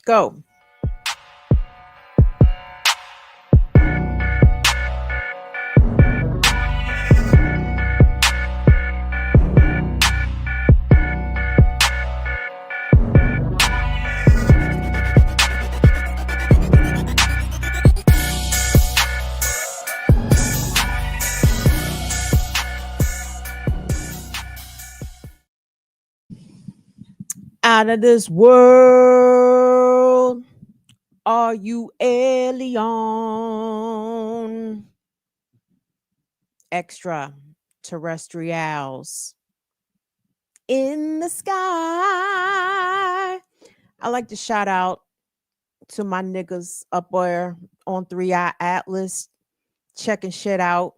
Go. Out of this world, are you alien? Extra terrestrials in the sky. I like to shout out to my niggas up there on 3i Atlas, checking shit out,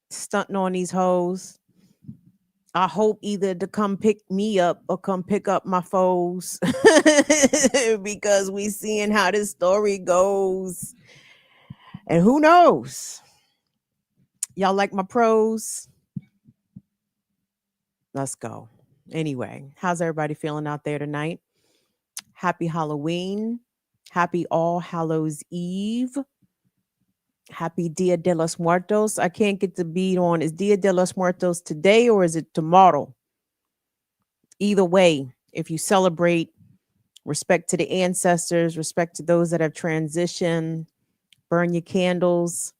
stunting on these hoes. I hope either to come pick me up or come pick up my foes because we seeing how this story goes. And who knows? Y'all like my pros? Let's go. Anyway, how's everybody feeling out there tonight? Happy Halloween. Happy All Hallows Eve. Happy Dia de los Muertos. I can't get the beat on. Is Dia de los Muertos today or is it tomorrow? Either way, if you celebrate, respect to the ancestors, respect to those that have transitioned, burn your candles,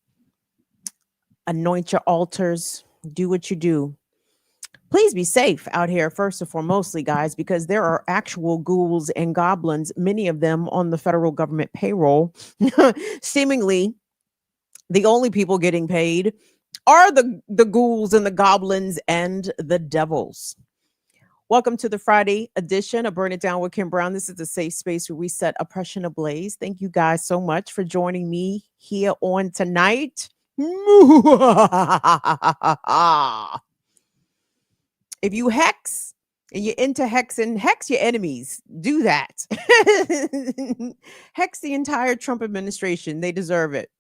anoint your altars, do what you do. Please be safe out here, first and foremostly, guys, because there are actual ghouls and goblins, many of them on the federal government payroll, seemingly the only people getting paid are the ghouls and the goblins and the devils. Welcome to the Friday edition of Burn It Down with Kim Brown. This is a safe space where we set oppression ablaze. Thank you guys so much for joining me here on tonight. If you hex and you're into hexing, hex your enemies. Do that. Hex the entire Trump administration. They deserve it.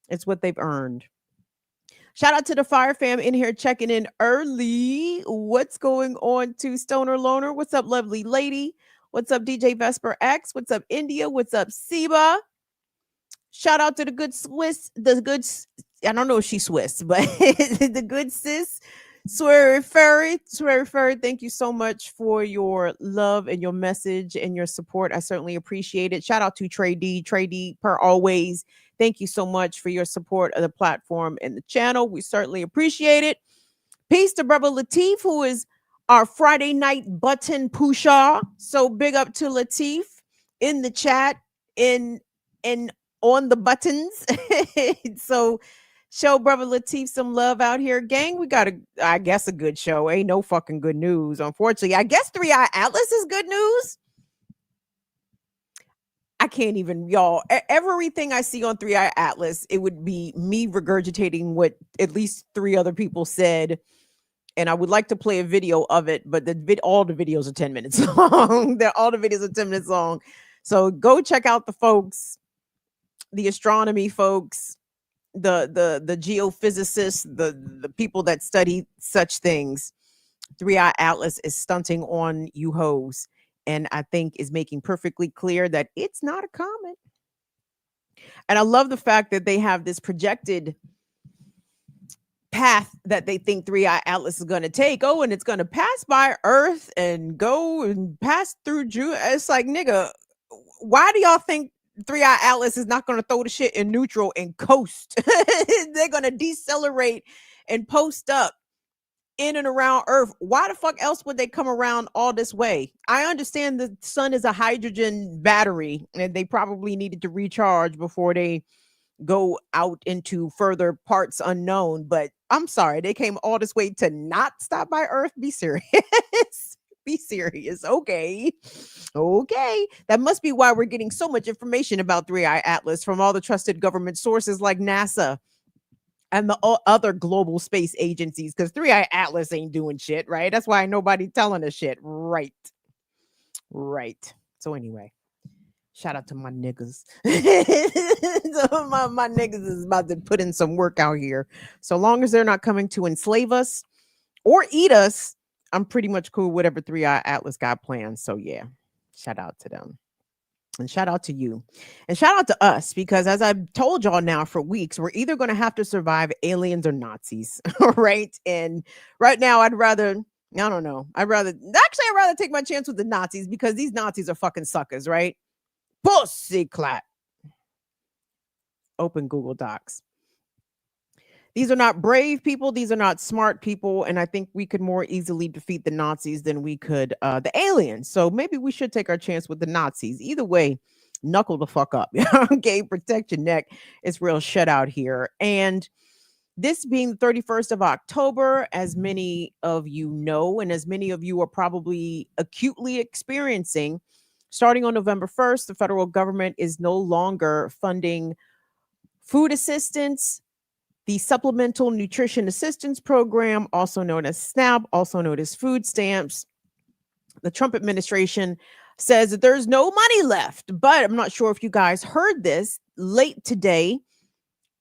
It's what they've earned. Shout out to the Fire Fam in here checking in early. What's going on to Stoner Loner? What's up, lovely lady? What's up, DJ Vesper X? What's up, India? What's up, Seba? Shout out to the good Swiss, I don't know if she's Swiss, but the good sis, Sweary Fairy, thank you so much for your love and your message and your support. I certainly appreciate it. Shout out to Trey D, per always. Thank you so much for your support of the platform and the channel. We certainly appreciate it. Peace to Brother Latif, who is our Friday night button pusher. So big up to Latif in the chat and on the buttons. So show Brother Latif some love out here. Gang, we got I guess a good show. Ain't no fucking good news, unfortunately. I guess 3i Atlas is good news. I can't even, y'all. Everything I see on 3i Atlas, it would be me regurgitating what at least 3 other people said. And I would like to play a video of it, but all the videos are 10 minutes long. All the videos are 10 minutes long. So go check out the folks, the astronomy folks, the geophysicists, the people that study such things. 3i Atlas is stunting on you hoes. And I think is making perfectly clear that it's not a comet. And I love the fact that they have this projected path that they think 3i Atlas is going to take. Oh, and it's going to pass by Earth and go and pass through June. It's like, nigga, why do y'all think 3i Atlas is not going to throw the shit in neutral and coast? They're going to decelerate and post up in and around Earth. Why the fuck else would they come around all this way? I understand the sun is a hydrogen battery and they probably needed to recharge before they go out into further parts unknown, but I'm sorry, they came all this way to not stop by Earth. Be serious. Be serious. Okay. That must be why we're getting so much information about 3i Atlas from all the trusted government sources like NASA and the other global space agencies, because 3i Atlas ain't doing shit, right? That's why nobody telling us shit. Right. So anyway, shout out to my niggas. So my niggas is about to put in some work out here. So long as they're not coming to enslave us or eat us, I'm pretty much cool with whatever 3i Atlas got planned. So yeah, shout out to them. And shout out to you. And shout out to us, because as I've told y'all now for weeks, we're either going to have to survive aliens or Nazis. All right. And right now, I don't know. I'd rather take my chance with the Nazis, because these Nazis are fucking suckers, right? Pussy clap. Open Google Docs. These are not brave people. These are not smart people. And I think we could more easily defeat the Nazis than we could the aliens. So maybe we should take our chance with the Nazis. Either way, knuckle the fuck up. Okay, protect your neck. It's real shut out here. And this being the 31st of October, as many of you know, and as many of you are probably acutely experiencing, starting on November 1st, the federal government is no longer funding food assistance, the Supplemental Nutrition Assistance Program, also known as SNAP, also known as food stamps. The Trump administration says that there's no money left, but I'm not sure if you guys heard this. Late today,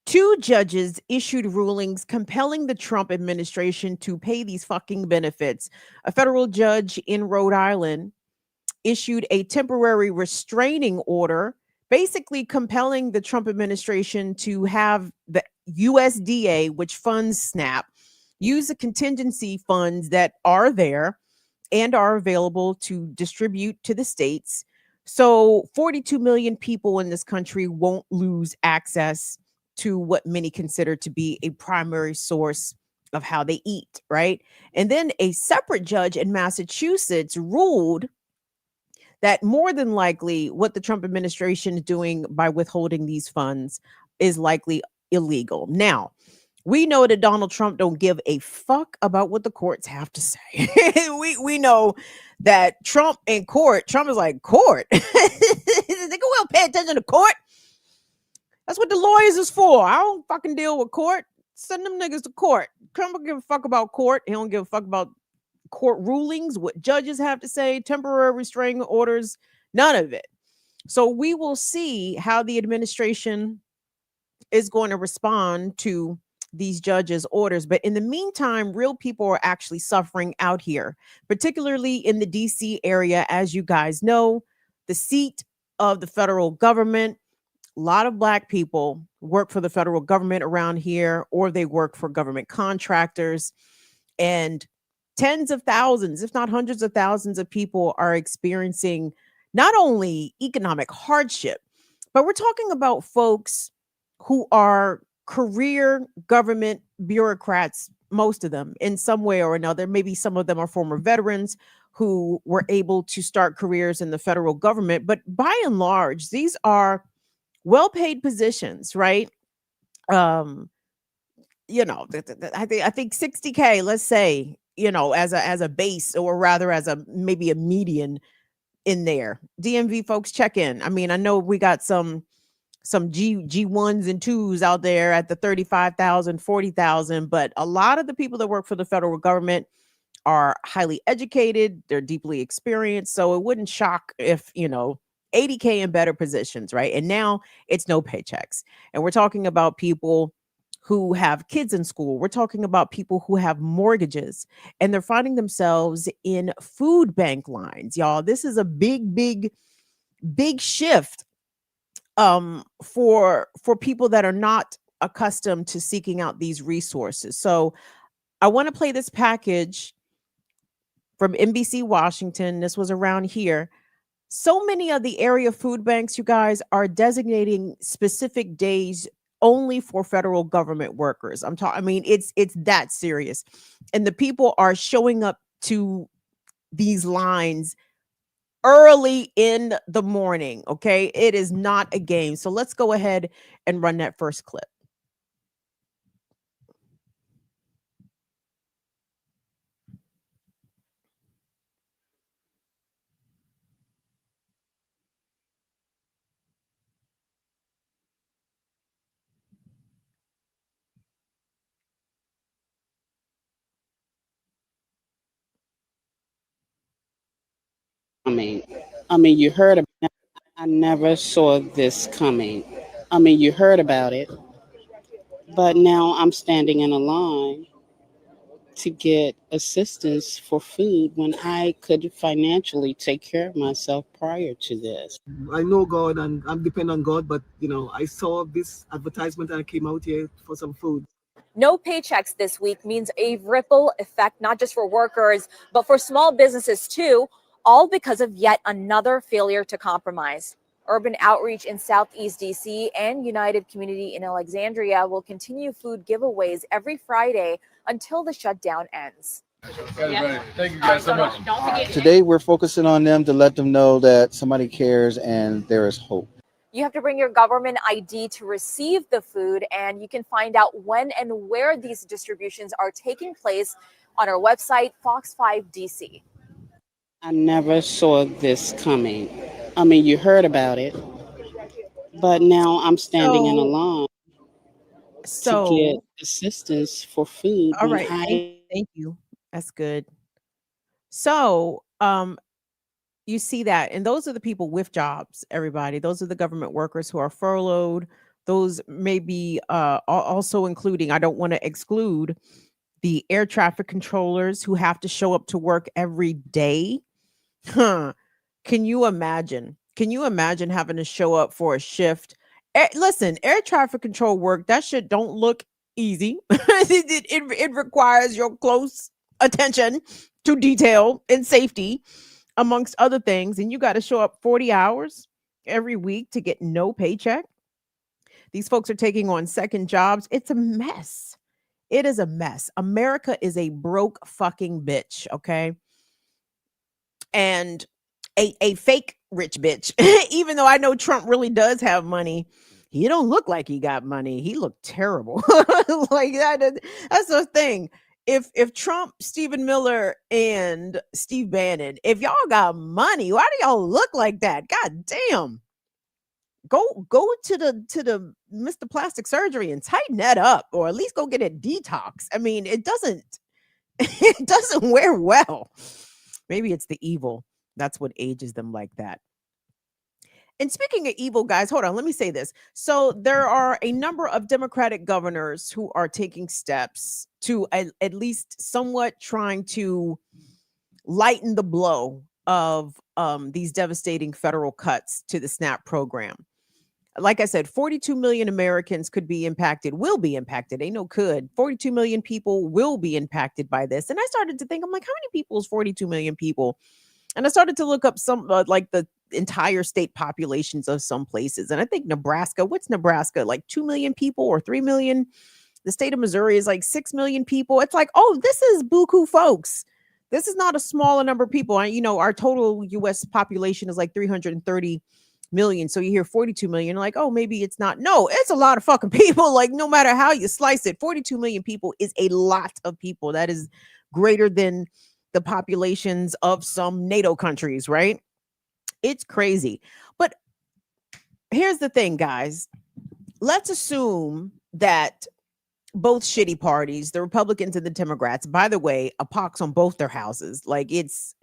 two judges issued rulings compelling the Trump administration to pay these fucking benefits. A federal judge in Rhode Island issued a temporary restraining order, basically compelling the Trump administration to have the USDA, which funds SNAP, use the contingency funds that are there and are available to distribute to the states. So 42 million people in this country won't lose access to what many consider to be a primary source of how they eat, right? And then a separate judge in Massachusetts ruled that more than likely what the Trump administration is doing by withholding these funds is likely illegal. Now, we know that Donald Trump don't give a fuck about what the courts have to say. we know that Trump in court, Trump is like, court? They will pay attention to court. That's what the lawyers is for. I don't fucking deal with court. Send them niggas to court. Trump don't give a fuck about court. He don't give a fuck about court rulings, what judges have to say, temporary restraining orders, none of it. So we will see how the administration is going to respond to these judges' orders. But in the meantime, real people are actually suffering out here, particularly in the DC area. As you guys know, the seat of the federal government, a lot of Black people work for the federal government around here, or they work for government contractors. And tens of thousands, if not hundreds of thousands of people are experiencing not only economic hardship, but we're talking about folks who are career government bureaucrats, most of them in some way or another. Maybe some of them are former veterans who were able to start careers in the federal government. But by and large, these are well-paid positions, right? Um, I think 60K, let's say, as a base, or rather as a maybe a median in there. DMV folks, check in. I mean, I know we got some G1s and 2s out there at the 35,000, 40,000, but a lot of the people that work for the federal government are highly educated, they're deeply experienced, so it wouldn't shock if, 80K in better positions, right? And now it's no paychecks. And we're talking about people who have kids in school. We're talking about people who have mortgages, and they're finding themselves in food bank lines. Y'all, this is a big shift for people that are not accustomed to seeking out these resources. So I want to play this package from NBC Washington. This was around here. So many of the area food banks, you guys, are designating specific days only for federal government workers. I mean, it's that serious. And the people are showing up to these lines early in the morning. Okay. It is not a game. So let's go ahead and run that first clip. Coming. You heard about it. I never saw this coming. You heard about it, but now I'm standing in a line to get assistance for food when I could financially take care of myself prior to this. I know God and I'm dependent on God, but I saw this advertisement and I came out here for some food. No paychecks this week means a ripple effect, not just for workers, but for small businesses too, all because of yet another failure to compromise. Urban Outreach in Southeast DC and United Community in Alexandria will continue food giveaways every Friday until the shutdown ends. Thank you guys so much. Today, we're focusing on them to let them know that somebody cares and there is hope. You have to bring your government ID to receive the food, and you can find out when and where these distributions are taking place on our website, Fox 5 DC. I never saw this coming. I mean, you heard about it, but now I'm standing in a So, line to get so, assistance for food all when right. I Thank you. That's good. So, you see that, and those are the people with jobs, everybody. Those are the government workers who are furloughed. Those may be also including, I don't want to exclude the air traffic controllers who have to show up to work every day. Huh. Can you imagine? Can you imagine having to show up for a shift? Listen, air traffic control work, that shit don't look easy. It requires your close attention to detail and safety, amongst other things. And you got to show up 40 hours every week to get no paycheck. These folks are taking on second jobs. It's a mess. It is a mess. America is a broke fucking bitch, okay? And a fake rich bitch. Even though I know Trump really does have money, he don't look like he got money. He looked terrible. Like that's the thing. If Trump, Stephen Miller, and Steve Bannon, if y'all got money, why do y'all look like that? God damn. Go to the Mr. Plastic Surgery and tighten that up, or at least go get a detox. I mean, it doesn't it doesn't wear well. Maybe it's the evil. That's what ages them like that. And speaking of evil, guys, hold on. Let me say this. So there are a number of Democratic governors who are taking steps to at least somewhat trying to lighten the blow of these devastating federal cuts to the SNAP program. Like I said, 42 million Americans could be impacted, will be impacted. Ain't no could. 42 million people will be impacted by this. And I started to think, I'm like, how many people is 42 million people? And I started to look up some like the entire state populations of some places. And I think Nebraska, what's Nebraska? Like 2 million people or 3 million? The state of Missouri is like 6 million people. It's like, oh, this is buku, folks. This is not a smaller number of people. Our total US population is like 330 million. So you hear 42 million, like, oh, maybe it's not. No, it's a lot of fucking people. Like, no matter how you slice it, 42 million people is a lot of people. That is greater than the populations of some NATO countries, right? It's crazy. But here's the thing, guys. Let's assume that both shitty parties, the Republicans and the Democrats, by the way, a pox on both their houses. Like, it's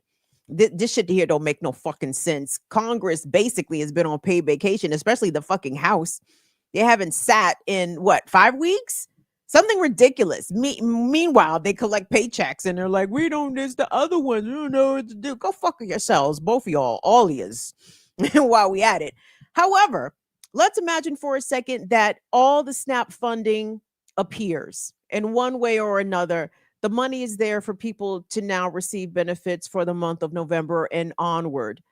this shit here don't make no fucking sense. Congress basically has been on paid vacation, especially the fucking House. They haven't sat in what, 5 weeks? Something ridiculous. Meanwhile, they collect paychecks and they're like, we don't, it's the other ones. You don't know what to do. Go fuck yourselves, both of y'all, all yous, while we at it. However, let's imagine for a second that all the SNAP funding appears in one way or another. The money is there for people to now receive benefits for the month of November and onward.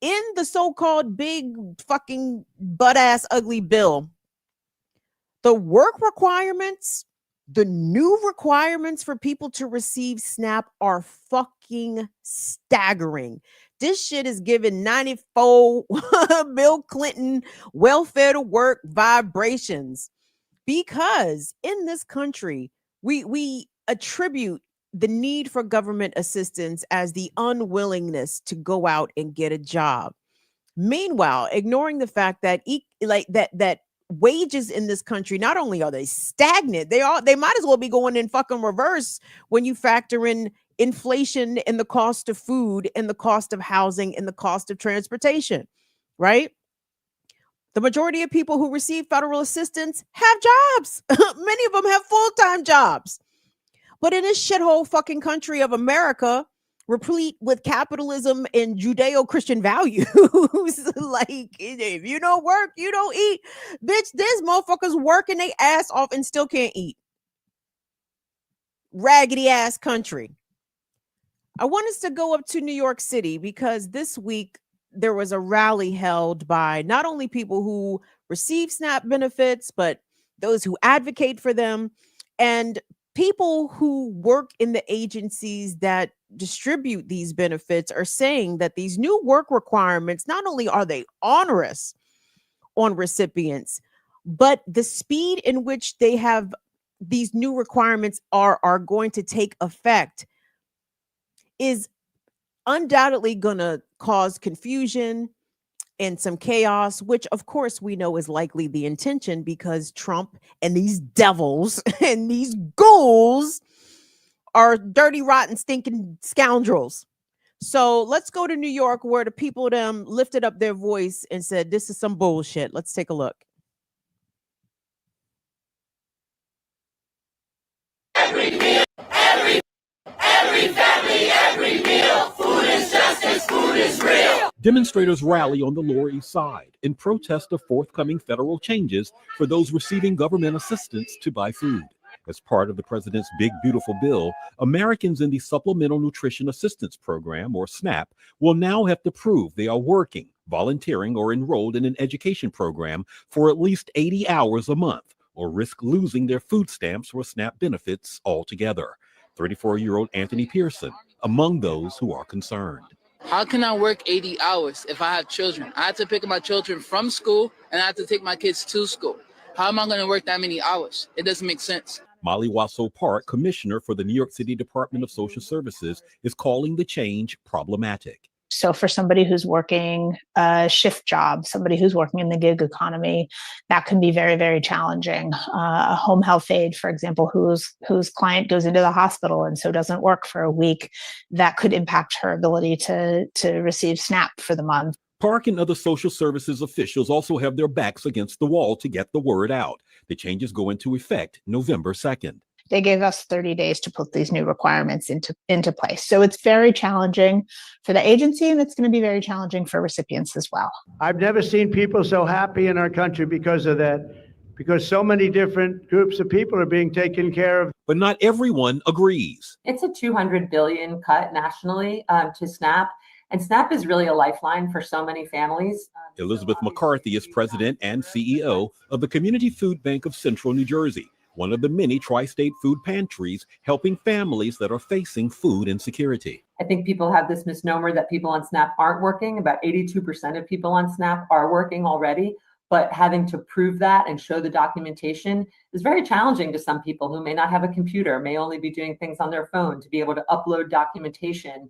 In the so-called big fucking butt-ass ugly bill, the work requirements, the new requirements for people to receive SNAP are fucking staggering. This shit is giving 94 Bill Clinton welfare to work vibrations, because in this country, we attribute the need for government assistance as the unwillingness to go out and get a job. Meanwhile, ignoring the fact that that wages in this country, not only are they stagnant, they might as well be going in fucking reverse when you factor in inflation and the cost of food and the cost of housing and the cost of transportation, right? The majority of people who receive federal assistance have jobs. Many of them have full-time jobs. But in this shithole fucking country of America, replete with capitalism and Judeo-Christian values, like if you don't work, you don't eat. Bitch, there's motherfuckers working their ass off and still can't eat. Raggedy ass country. I want us to go up to New York City because this week there was a rally held by not only people who receive SNAP benefits, but those who advocate for them and people who work in the agencies that distribute these benefits are saying that these new work requirements, not only are they onerous on recipients, but the speed in which they have these new requirements are going to take effect is undoubtedly going to cause confusion and some chaos, which of course we know is likely the intention because Trump and these devils and these ghouls are dirty, rotten, stinking scoundrels. So let's go to New York where the people them lifted up their voice and said, this is some bullshit. Let's take a look. Every meal, every family, every meal. Food is justice, food is real. Demonstrators rally on the Lower East Side in protest of forthcoming federal changes for those receiving government assistance to buy food. As part of the president's Big Beautiful Bill, Americans in the Supplemental Nutrition Assistance Program, or SNAP, will now have to prove they are working, volunteering, or enrolled in an education program for at least 80 hours a month, or risk losing their food stamps or SNAP benefits altogether. 34-year-old Anthony Pearson, among those who are concerned. How can I work 80 hours if I have children? I have to pick up my children from school and I have to take my kids to school. How am I going to work that many hours? It doesn't make sense. Molly Wasso Park, commissioner for the New York City Department of Social Services, is calling the change problematic. So for somebody who's working a shift job, somebody who's working in the gig economy, that can be very, very challenging. A home health aide, for example, whose client goes into the hospital and so doesn't work for a week, that could impact her ability to receive SNAP for the month. Park and other social services officials also have their backs against the wall to get the word out. The changes go into effect November 2nd. They gave us 30 days to put these new requirements into place. So it's very challenging for the agency, and it's going to be very challenging for recipients as well. I've never seen people so happy in our country because of that, because so many different groups of people are being taken care of. But not everyone agrees. It's a $200 billion cut nationally to SNAP. And SNAP is really a lifeline for so many families. Elizabeth McCarthy is president and CEO of the Community Food Bank of Central New Jersey, one of the many tri-state food pantries helping families that are facing food insecurity. I think people have this misnomer that people on SNAP aren't working. About 82% of people on SNAP are working already, but having to prove that and show the documentation is very challenging to some people who may not have a computer, may only be doing things on their phone, to be able to upload documentation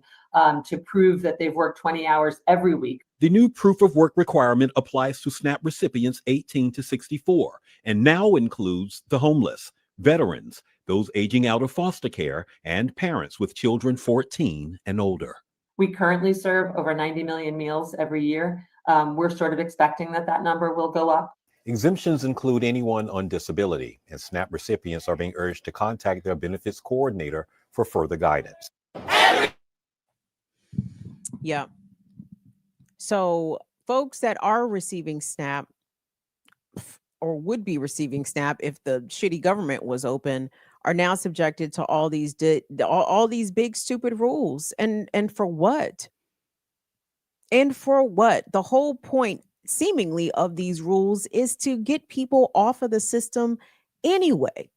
to prove that they've worked 20 hours every week. The new proof of work requirement applies to SNAP recipients 18 to 64 and now includes the homeless, veterans, those aging out of foster care, and parents with children 14 and older. We currently serve over 90 million meals every year. We're sort of expecting that number will go up. Exemptions include anyone on disability, and SNAP recipients are being urged to contact their benefits coordinator for further guidance. Yeah. So folks that are receiving SNAP or would be receiving SNAP if the shitty government was open are now subjected to all these all these big stupid rules. And for what? And for what? The whole point seemingly of these rules is to get people off of the system anyway.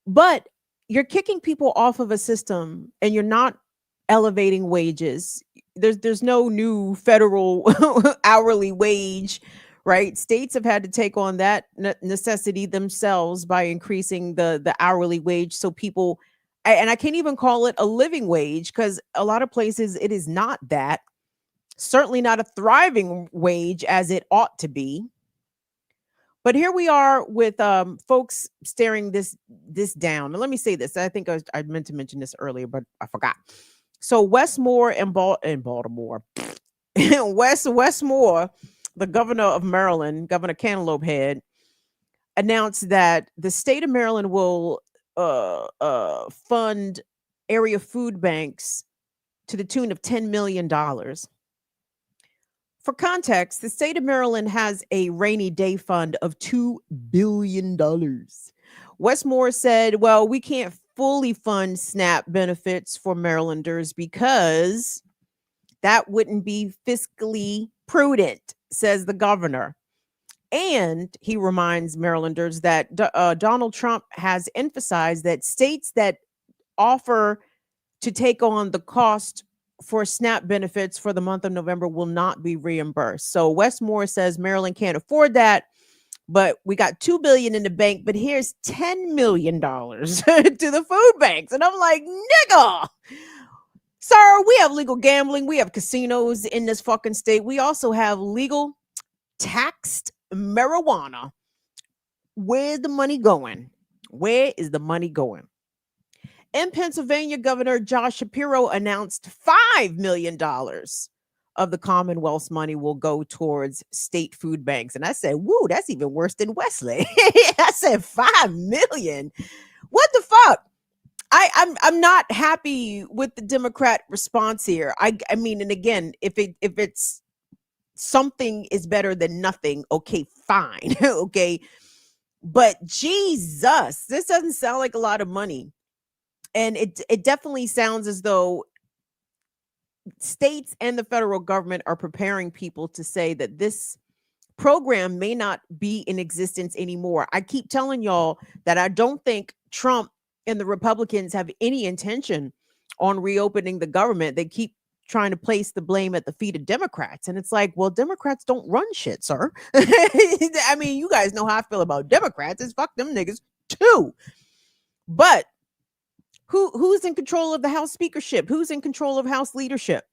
But you're kicking people off of a system and you're not elevating wages. There's no new federal hourly wage, right? States have had to take on that necessity themselves by increasing the hourly wage. So people, and I can't even call it a living wage because a lot of places it is not that. Certainly not a thriving wage as it ought to be. But here we are with folks staring this down. And let me say this. I think I meant to mention this earlier, but I forgot. So Westmore in Baltimore, Westmore, the governor of Maryland, Governor Cantaloupe Head, announced that the state of Maryland will fund area food banks to the tune of $10 million. For context, the state of Maryland has a rainy day fund of $2 billion. Westmore said, well, we can't fully fund SNAP benefits for Marylanders because that wouldn't be fiscally prudent, says the governor. And he reminds Marylanders that Donald Trump has emphasized that states that offer to take on the cost for SNAP benefits for the month of November will not be reimbursed. So Westmore says Maryland can't afford that, but we got $2 billion in the bank, but here's $10 million to the food banks. And I'm like, nigga, sir, we have legal gambling. We have casinos in this fucking state. We also have legal taxed marijuana. Where's the money going? Where is the money going? In Pennsylvania, Governor Josh Shapiro announced $5 million of the Commonwealth's money will go towards state food banks. And I said, woo, that's even worse than Wesley. I said, $5 million. What the fuck? I'm not happy with the Democrat response here. I mean, and again, if it's something is better than nothing, okay, fine. Okay. But Jesus, this doesn't sound like a lot of money. And it definitely sounds as though states and the federal government are preparing people to say that this program may not be in existence anymore. I keep telling y'all that I don't think Trump and the Republicans have any intention on reopening the government. They keep trying to place the blame at the feet of Democrats. And it's like, well, Democrats don't run shit, sir. I mean, you guys know how I feel about Democrats. It's fuck them niggas too. But who's in control of the House speakership? Who's in control of House leadership?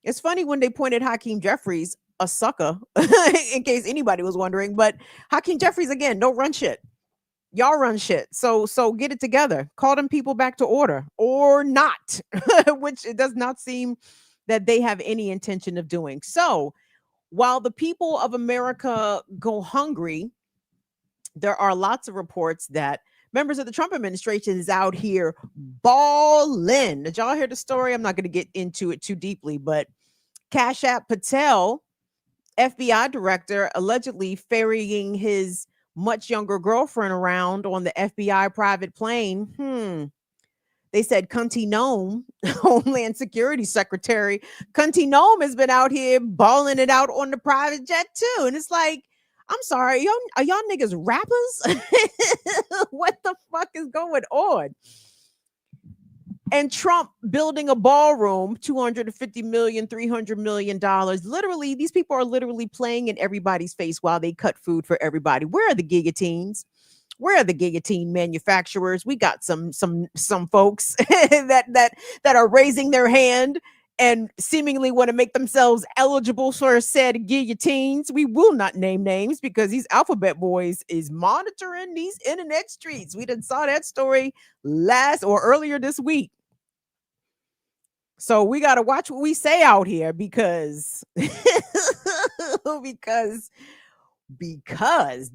It's funny when they pointed Hakeem Jeffries a sucker, in case anybody was wondering. But Hakeem Jeffries, again, don't run shit. Y'all run shit. So get it together. Call them people back to order or not, which it does not seem that they have any intention of doing. So while the people of America go hungry, there are lots of reports that members of the Trump administration is out here balling. Did y'all hear the story? I'm not going to get into it too deeply, but Cash App Patel, FBI director, allegedly ferrying his much younger girlfriend around on the FBI private plane. They said Cunty Nome, Homeland Security Secretary, Cunty Nome has been out here balling it out on the private jet too. And it's like, I'm sorry, are y'all niggas rappers? What the fuck is going on? And Trump building a ballroom, $250 million, $300 million. Literally, these people are literally playing in everybody's face while they cut food for everybody. Where are the guillotines? Where are the guillotine manufacturers? We got some folks that are raising their hand and seemingly want to make themselves eligible for said guillotines. We will not name names because these alphabet boys is monitoring these internet streets. We done saw that story earlier this week. So we got to watch what we say out here because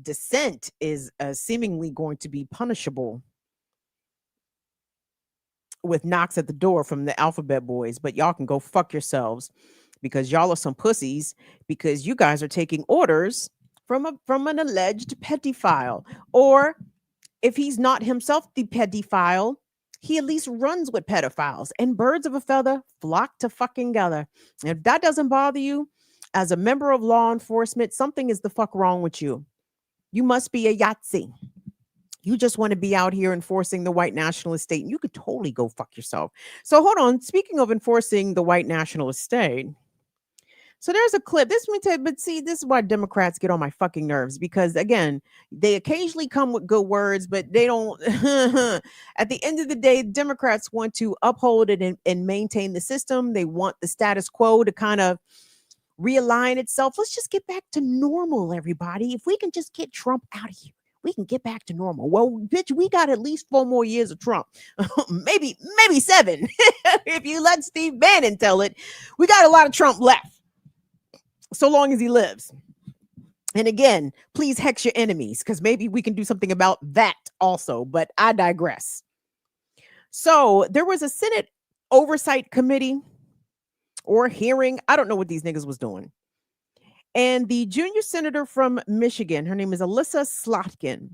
dissent is seemingly going to be punishable with knocks at the door from the alphabet boys. But y'all can go fuck yourselves because y'all are some pussies because you guys are taking orders from an alleged pedophile. Or if he's not himself the pedophile, he at least runs with pedophiles, and birds of a feather flock to fucking gather. And if that doesn't bother you, as a member of law enforcement, something is the fuck wrong with you. You must be a Yahtzee. You just want to be out here enforcing the white nationalist state. And you could totally go fuck yourself. So hold on. Speaking of enforcing the white nationalist state. So there's a clip. This is why Democrats get on my fucking nerves, because again, they occasionally come with good words, but they don't. At the end of the day, Democrats want to uphold it and maintain the system. They want the status quo to kind of realign itself. Let's just get back to normal, everybody. If we can just get Trump out of here, we can get back to normal. Well, bitch, we got at least 4 more years of Trump. maybe 7. If you let Steve Bannon tell it, we got a lot of Trump left. So long as he lives. And again, please hex your enemies because maybe we can do something about that also. But I digress. So there was a Senate oversight committee or hearing. I don't know what these niggas was doing. And the junior senator from Michigan, her name is Alyssa Slotkin.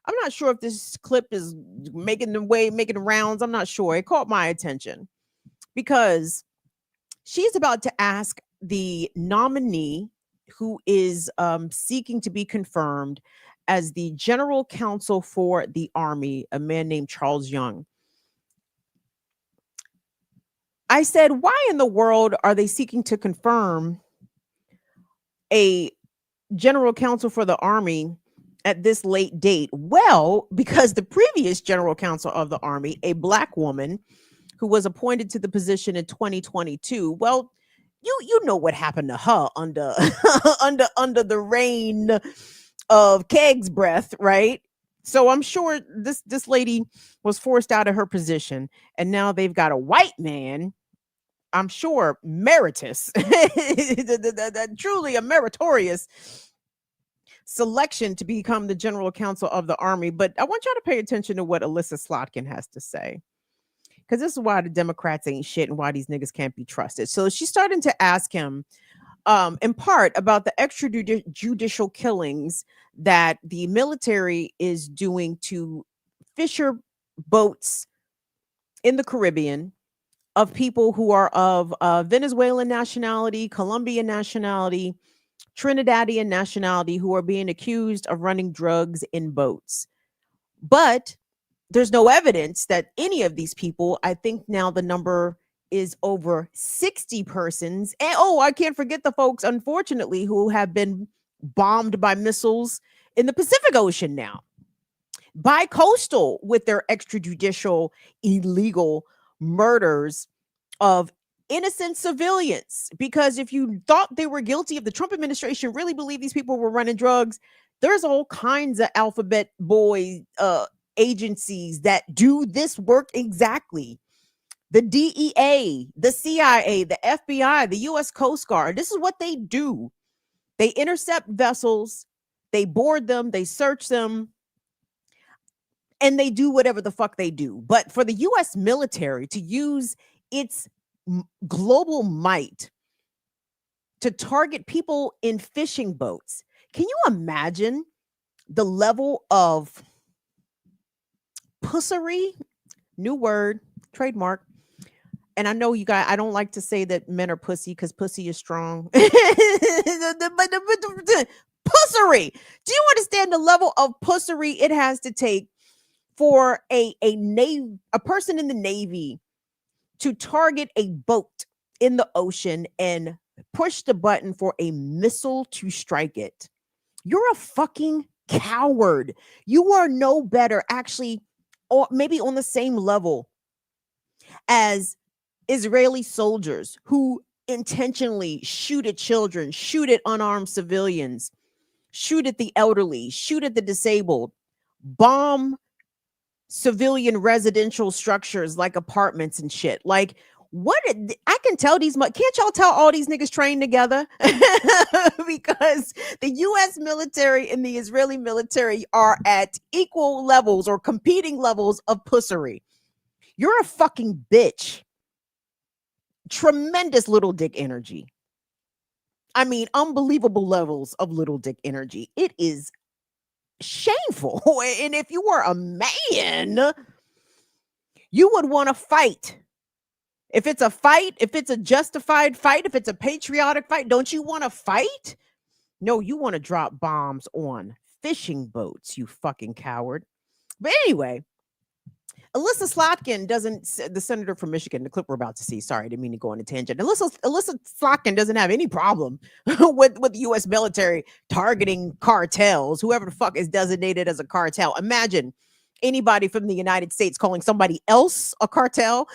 I'm not sure if this clip is making the rounds. I'm not sure. It caught my attention because she's about to ask the nominee who is seeking to be confirmed as the general counsel for the Army, a man named Charles Young. I said, why in the world are they seeking to confirm a general counsel for the Army at this late date? Well, because the previous general counsel of the Army, a Black woman who was appointed to the position in 2022, well, you know what happened to her under under the reign of Keg's breath, right? So I'm sure this lady was forced out of her position, and now they've got a white man, I'm sure meritorious, truly a meritorious selection to become the general counsel of the Army. But I want y'all to pay attention to what Alyssa Slotkin has to say, because this is why the Democrats ain't shit and why these niggas can't be trusted. So she's starting to ask him, in part, about the extrajudicial killings that the military is doing to fisher boats in the Caribbean of people who are of Venezuelan nationality, Colombian nationality, Trinidadian nationality, who are being accused of running drugs in boats. But there's no evidence that any of these people, I think now the number is over 60 persons. And I can't forget the folks, unfortunately, who have been bombed by missiles in the Pacific Ocean now. Bi-coastal with their extrajudicial illegal murders of innocent civilians. Because if you thought they were guilty, if the Trump administration really believed these people were running drugs, there's all kinds of alphabet boy agencies that do this work exactly. The DEA, the CIA, the FBI, the U.S. Coast Guard. This is what they do. They intercept vessels, they board them, they search them, and they do whatever the fuck they do. But for the U.S. military to use its global might to target people in fishing boats, can you imagine the level of pussery? New word, trademark. And I know you guys, I don't like to say that men are pussy because pussy is strong. But pussery. Do you understand the level of pussery it has to take for a person in the Navy to target a boat in the ocean and push the button for a missile to strike it? You're a fucking coward. You are no better, actually, or maybe on the same level as Israeli soldiers who intentionally shoot at children, shoot at unarmed civilians, shoot at the elderly, shoot at the disabled, bomb civilian residential structures like apartments and shit. Like, what? I can tell these, can't y'all tell all these niggas trained together? Because the U.S. military and the Israeli military are at equal levels or competing levels of pussery. You're a fucking bitch. Tremendous little dick energy. I mean, unbelievable levels of little dick energy. It is shameful. And if you were a man, you would want to fight. If it's a fight, if it's a justified fight, if it's a patriotic fight, don't you want to fight? No, you want to drop bombs on fishing boats, you fucking coward. But anyway, Alyssa Slotkin the senator from Michigan, the clip we're about to see, sorry, I didn't mean to go on a tangent. Alyssa Slotkin doesn't have any problem with the U.S. military targeting cartels, whoever the fuck is designated as a cartel. Imagine anybody from the United States calling somebody else a cartel.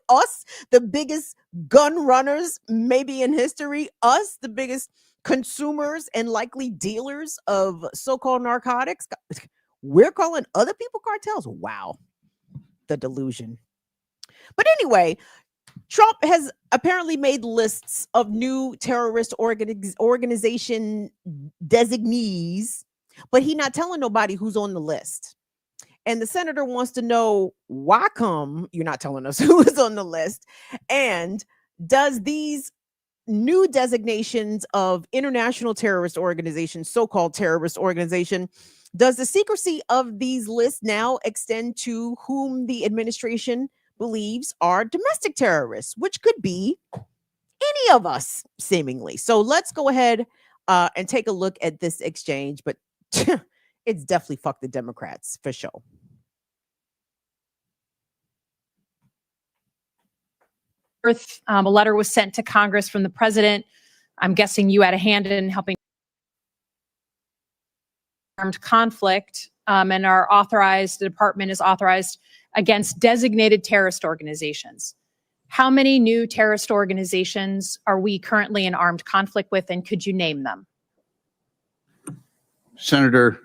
Us, the biggest gun runners maybe in history. Us, the biggest consumers and likely dealers of so-called narcotics. We're calling other people cartels. Wow. The delusion. But anyway, Trump has apparently made lists of new terrorist organization designees, but he's not telling nobody who's on the list. And the senator wants to know, why come you're not telling us who is on the list? And does these new designations of international terrorist organizations, so-called terrorist organization, does the secrecy of these lists now extend to whom the administration believes are domestic terrorists, which could be any of us, seemingly? So let's go ahead and take a look at this exchange, but it's definitely fuck the Democrats for sure. A letter was sent to Congress from the president. I'm guessing you had a hand in helping armed conflict, and the department is authorized against designated terrorist organizations. How many new terrorist organizations are we currently in armed conflict with, and could you name them? Senator,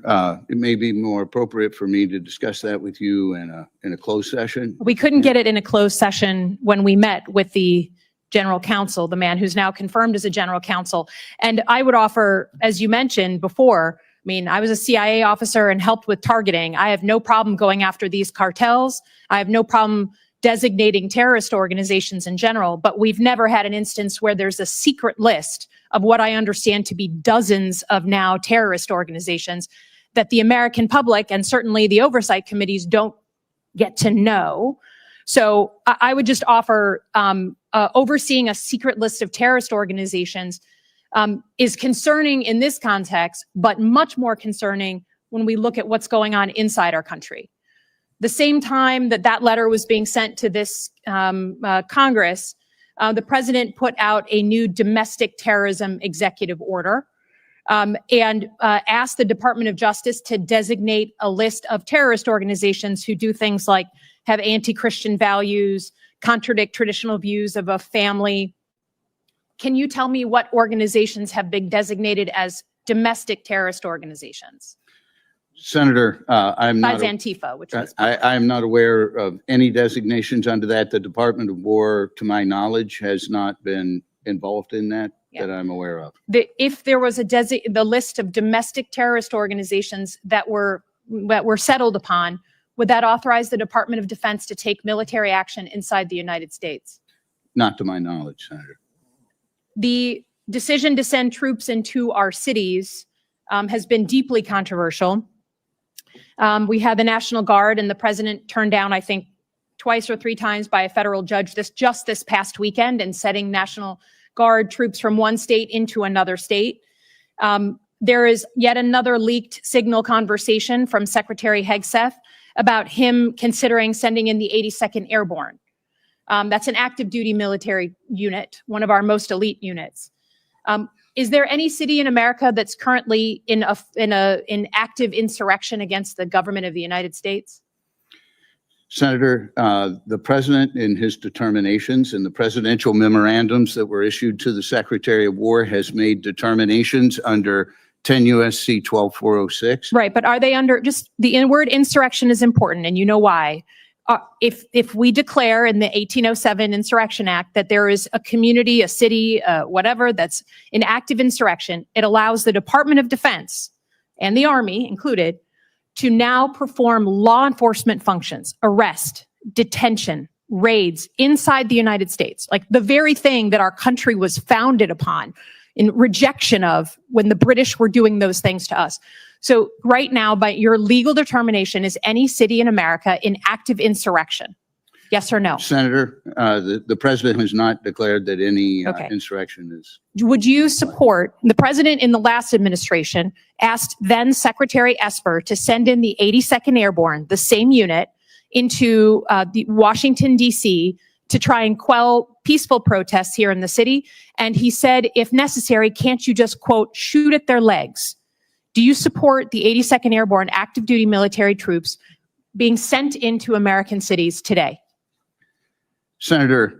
it may be more appropriate for me to discuss that with you in a closed session. We couldn't get it in a closed session when we met with the general counsel, the man who's now confirmed as a general counsel. And I would offer, as you mentioned before, I mean, I was a CIA officer and helped with targeting. I have no problem going after these cartels. I have no problem designating terrorist organizations in general, but we've never had an instance where there's a secret list of what I understand to be dozens of now terrorist organizations that the American public and certainly the oversight committees don't get to know. So I would just offer overseeing a secret list of terrorist organizations is concerning in this context, but much more concerning when we look at what's going on inside our country. The same time that that letter was being sent to this Congress, the president put out a new domestic terrorism executive order and asked the Department of Justice to designate a list of terrorist organizations who do things like have anti-Christian values, contradict traditional views of a family. Can you tell me what organizations have been designated as domestic terrorist organizations? Senator, I'm not. Besides Antifa, which was I am not aware of any designations under that. The Department of War, to my knowledge, has not been involved in that that I'm aware of. If there was the list of domestic terrorist organizations that were settled upon, would that authorize the Department of Defense to take military action inside the United States? Not to my knowledge, Senator. The decision to send troops into our cities has been deeply controversial. We had the National Guard, and the president turned down, I think, twice or three times by a federal judge just this past weekend, and setting National Guard troops from one state into another state. There is yet another leaked signal conversation from Secretary Hegseth about him considering sending in the 82nd Airborne. That's an active duty military unit, one of our most elite units. Is there any city in America that's currently in active insurrection against the government of the United States? Senator, the president in his determinations and the presidential memorandums that were issued to the Secretary of War has made determinations under 10 U.S.C. 12406. Right, but are they under, just the word insurrection is important, and you know why. If we declare in the 1807 Insurrection Act that there is a community, a city, whatever, that's in active insurrection, it allows the Department of Defense and the Army included to now perform law enforcement functions, arrest, detention, raids inside the United States, like the very thing that our country was founded upon in rejection of when the British were doing those things to us. So right now, by your legal determination, is any city in America in active insurrection? Yes or no? Senator, the president has not declared that any insurrection is. Would you support, the president in the last administration asked then Secretary Esper to send in the 82nd Airborne, the same unit, into the Washington, D.C. to try and quell peaceful protests here in the city. And he said, if necessary, can't you just, quote, shoot at their legs? Do you support the 82nd Airborne active duty military troops being sent into American cities today? Senator,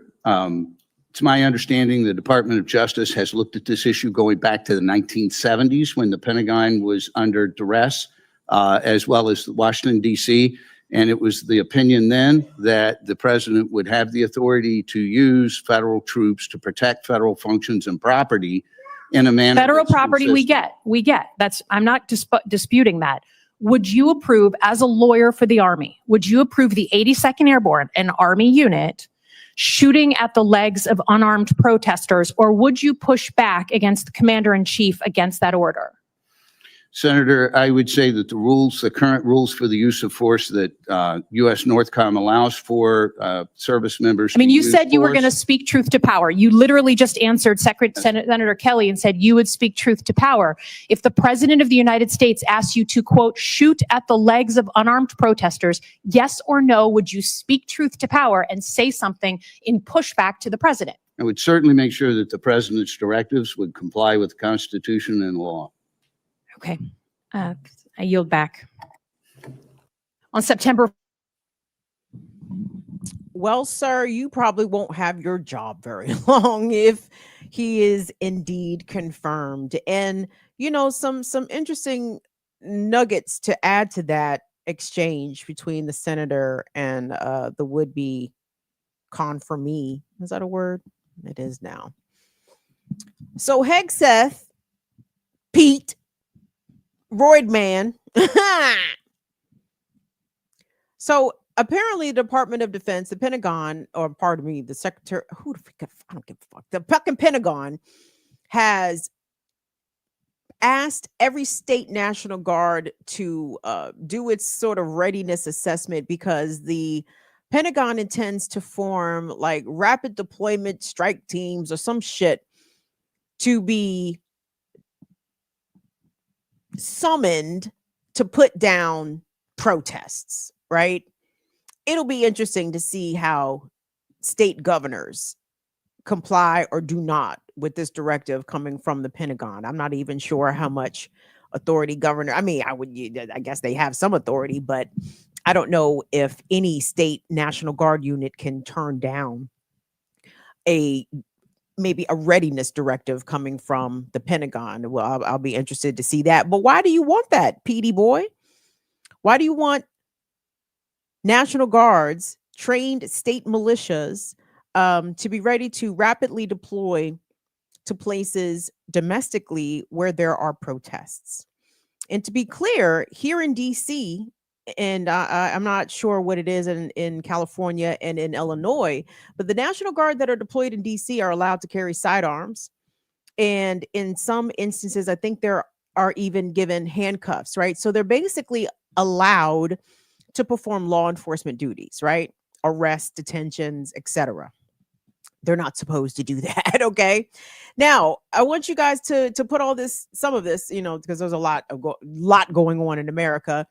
it's my understanding the Department of Justice has looked at this issue going back to the 1970s when the Pentagon was under duress, as well as Washington, D.C. And it was the opinion then that the president would have the authority to use federal troops to protect federal functions and property in a manner. Federal that's property, consistent. we get. I'm not disputing that. Would you approve, as a lawyer for the Army, would you approve the 82nd Airborne, an Army unit, shooting at the legs of unarmed protesters, or would you push back against the commander-in-chief against that order? Senator, I would say that the current rules for the use of force that U.S. NORTHCOM allows for service members. I mean, to you use said you were force- going to speak truth to power. You literally just answered Senator Kelly and said you would speak truth to power. If the president of the United States asked you to, quote, shoot at the legs of unarmed protesters, yes or no, would you speak truth to power and say something in pushback to the president? I would certainly make sure that the president's directives would comply with the Constitution and law. Okay. I yield back. On September. Well, sir, you probably won't have your job very long if he is indeed confirmed. And, you know, some interesting nuggets to add to that exchange between the senator and the would-be confirmee. Is that a word? It is now. So Hegseth, Pete, Roydman. So apparently the Department of Defense, the Pentagon, or pardon me, the Secretary, I don't give a fuck. The fucking Pentagon has asked every state National Guard to do its sort of readiness assessment because the Pentagon intends to form like rapid deployment strike teams or some shit to be summoned to put down protests, right? It'll be interesting to see how state governors comply or do not with this directive coming from the Pentagon. I'm not even sure how much authority governor, I guess they have some authority, but I don't know if any state National Guard unit can turn down maybe a readiness directive coming from the Pentagon. Well, I'll be interested to see that. But why do you want that, PD boy? Why do you want National Guards, trained state militias, to be ready to rapidly deploy to places domestically where there are protests? And to be clear, here in DC, and I'm not sure what it is in California and in Illinois, but the National Guard that are deployed in DC are allowed to carry sidearms. And in some instances, I think there are even given handcuffs, right? So they're basically allowed to perform law enforcement duties, right? Arrests, detentions, etc. They're not supposed to do that, okay? Now, I want you guys to put some of this, because there's a lot going on in America,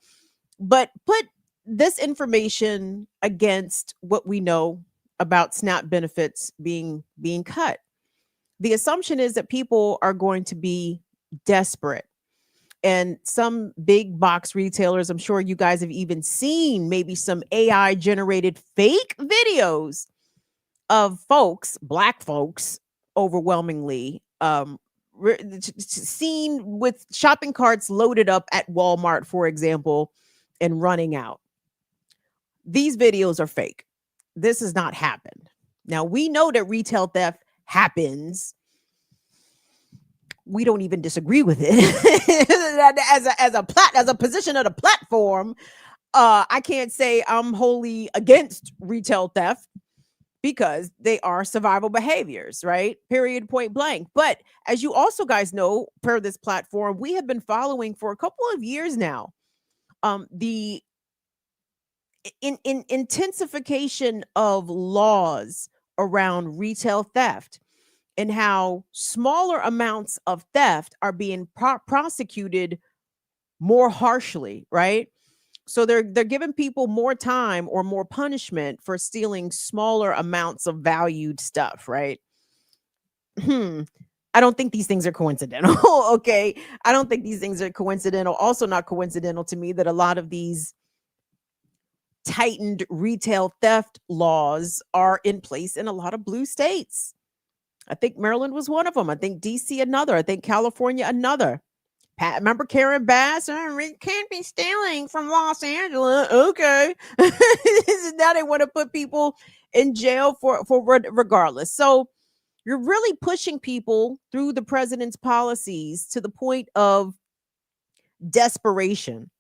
but put this information against what we know about SNAP benefits being cut. The assumption is that people are going to be desperate. And some big box retailers, I'm sure you guys have even seen maybe some AI generated fake videos of folks, Black folks, overwhelmingly, seen with shopping carts loaded up at Walmart, for example, and running out. These videos are fake. This has not happened. Now, we know that retail theft happens. We don't even disagree with it. as a position of the platform, I can't say I'm wholly against retail theft because they are survival behaviors, right? Period, point blank. But as you also guys know, per this platform, we have been following for a couple of years now the intensification of laws around retail theft, and how smaller amounts of theft are being prosecuted more harshly, right? So they're giving people more time or more punishment for stealing smaller amounts of valued stuff, right? I don't think these things are coincidental, okay? I don't think these things are coincidental. Also not coincidental to me that a lot of these tightened retail theft laws are in place in a lot of blue states. I think Maryland was one of them. I think DC another. I think California another. Remember Karen Bass? We can't be stealing from Los Angeles. Okay. Now they want to put people in jail for regardless. So you're really pushing people through the president's policies to the point of desperation.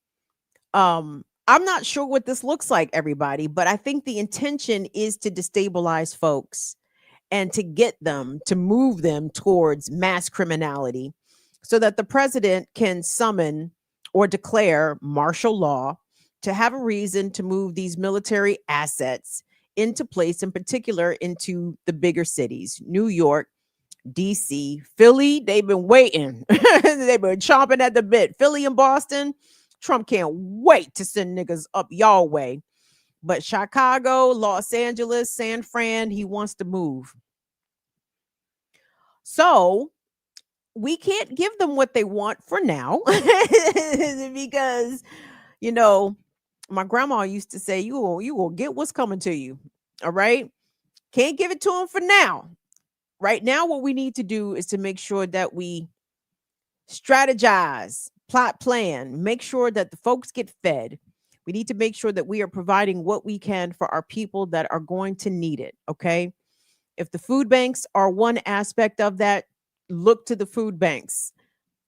I'm not sure what this looks like, everybody, but I think the intention is to destabilize folks and to get them to move them towards mass criminality so that the president can summon or declare martial law to have a reason to move these military assets into place, in particular into the bigger cities, New York, DC, Philly. They've been waiting. They've been chomping at the bit. Philly and Boston, Trump can't wait to send niggas up y'all way. But Chicago, Los Angeles, San Fran, he wants to move. So we can't give them what they want for now because, you know, my grandma used to say, you will get what's coming to you. All right. Can't give it to them for now. Right now, what we need to do is to make sure that we strategize, plot, plan, make sure that the folks get fed. We need to make sure that we are providing what we can for our people that are going to need it. Okay. If the food banks are one aspect of that, look to the food banks,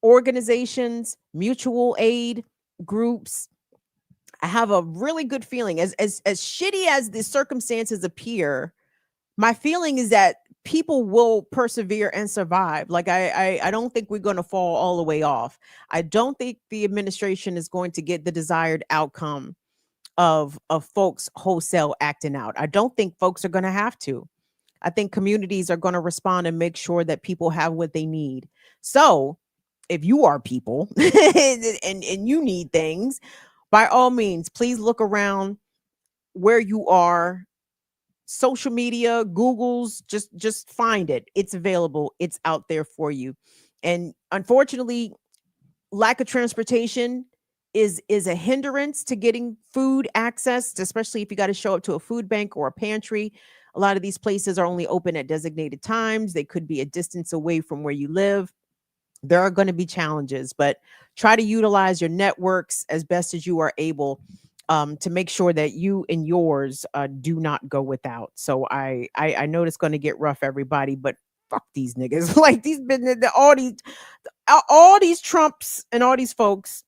organizations, mutual aid groups. I have a really good feeling, as shitty as the circumstances appear, my feeling is that people will persevere and survive. Like I don't think we're going to fall all the way off. I don't think the administration is going to get the desired outcome of folks wholesale acting out. I don't think folks are going to have to. I think communities are going to respond and make sure that people have what they need. So if you are people and you need things, by all means, please look around where you are. Social media, Google's, just find it. It's available. It's out there for you. And unfortunately, lack of transportation is a hindrance to getting food access, especially if you got to show up to a food bank or a pantry. A lot of these places are only open at designated times. They could be a distance away from where you live. There are going to be challenges, but try to utilize your networks as best as you are able to make sure that you and yours do not go without. So I know it's going to get rough, everybody, but fuck these niggas. Like all these Trumps and all these folks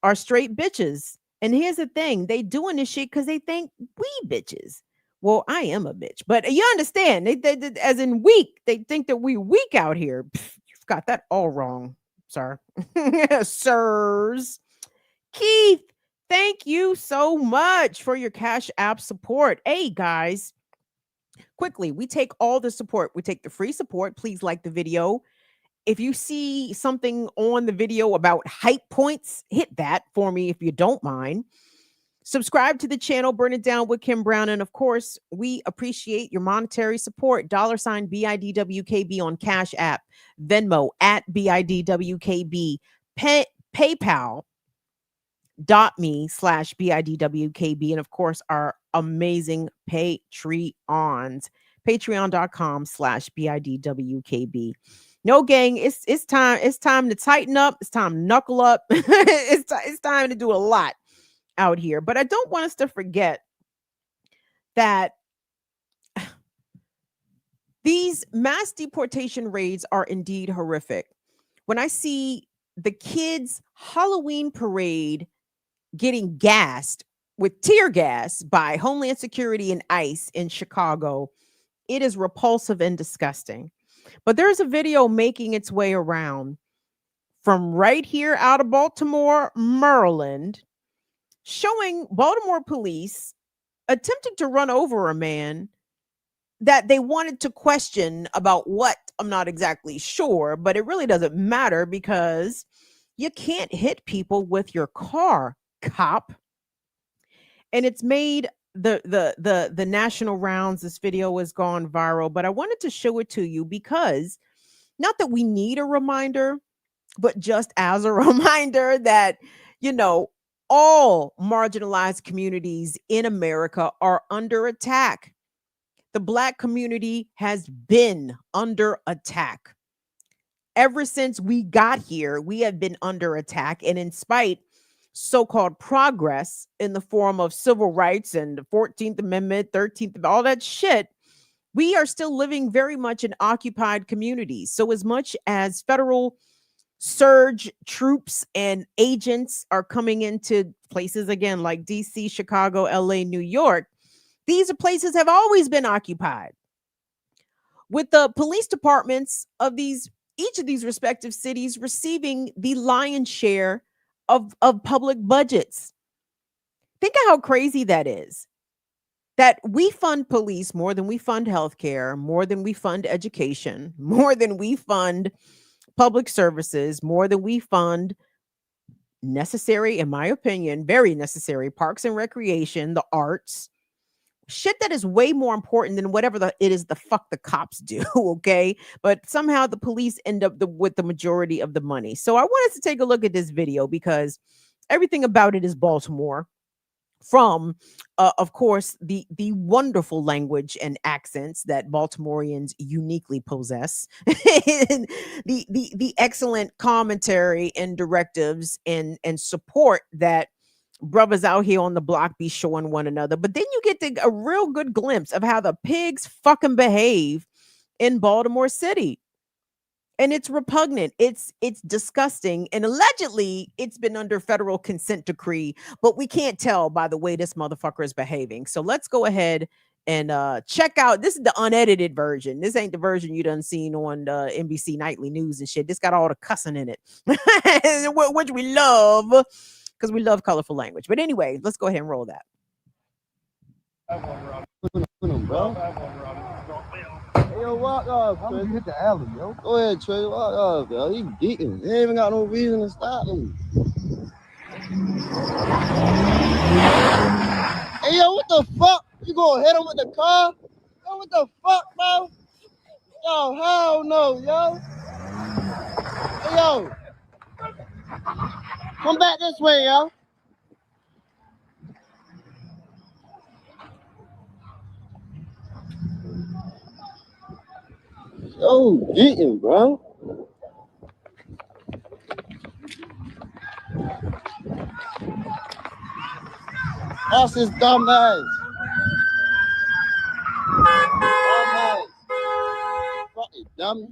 are straight bitches. And here's the thing, they doing this shit because they think we bitches. Well, I am a bitch, but you understand, they as in weak, they think that we weak out here. Pff, you've got that all wrong, sir. Sirs. Keith, thank you so much for your Cash App support. Hey, guys, quickly, we take all the support. We take the free support. Please like the video. If you see something on the video about hype points, hit that for me if you don't mind. Subscribe to the channel, Burn It Down with Kim Brown. And of course, we appreciate your monetary support. $sign BIDWKB on Cash App, Venmo at BIDWKB, PayPal.me/BIDWKB. And of course, our amazing Patreons, patreon.com/BIDWKB. No, gang, it's time to tighten up. It's time to knuckle up. It's time to do a lot out here. But I don't want us to forget that these mass deportation raids are indeed horrific. When I see the kids' Halloween parade getting gassed with tear gas by Homeland Security and ICE in Chicago, it is repulsive and disgusting. But there's a video making its way around from right here out of Baltimore, Maryland, showing Baltimore police attempting to run over a man that they wanted to question about what, I'm not exactly sure, but it really doesn't matter because you can't hit people with your car, cop. And it's made the national rounds. This video has gone viral, but I wanted to show it to you because not that we need a reminder, but just as a reminder that, you know, all marginalized communities in America are under attack. The Black community has been under attack. ever since we got here, we have been under attack. And in spite so-called progress in the form of civil rights and the 14th Amendment, 13th, all that shit, we are still living very much in occupied communities. So as much as federal surge troops and agents are coming into places again like DC, Chicago, LA, New York, these places have always been occupied. With the police departments of each of these respective cities receiving the lion's share of public budgets. Think of how crazy that is. That we fund police more than we fund healthcare, more than we fund education, more than we fund public services, more than we fund necessary, in my opinion, very necessary parks and recreation, the arts, shit that is way more important than whatever it is the fuck the cops do, okay? But somehow the police end up with the majority of the money. So I wanted to take a look at this video because everything about it is Baltimore. From, of course, the wonderful language and accents that Baltimoreans uniquely possess, the excellent commentary and directives and support that brothers out here on the block be showing one another. But then you get a real good glimpse of how the pigs fucking behave in Baltimore City. And it's repugnant. It's disgusting. And allegedly, it's been under federal consent decree, but we can't tell by the way this motherfucker is behaving. So let's go ahead and check out. This is the unedited version. This ain't the version you done seen on NBC Nightly News and shit. This got all the cussing in it, which we love because we love colorful language. But anyway, let's go ahead and roll that. Hey, yo, walk off, Trey. You hit the alley, yo. Go ahead, Trey. Walk off, yo. He geeking. He ain't even got no reason to stop him. Hey, yo, what the fuck? You gonna hit him with the car? Yo, what the fuck, bro? Yo, hell no, yo. Hey, yo. Come back this way, yo. Yo, geeking, bro. That's his dumb ass. Dumb ass. Fucking dummy.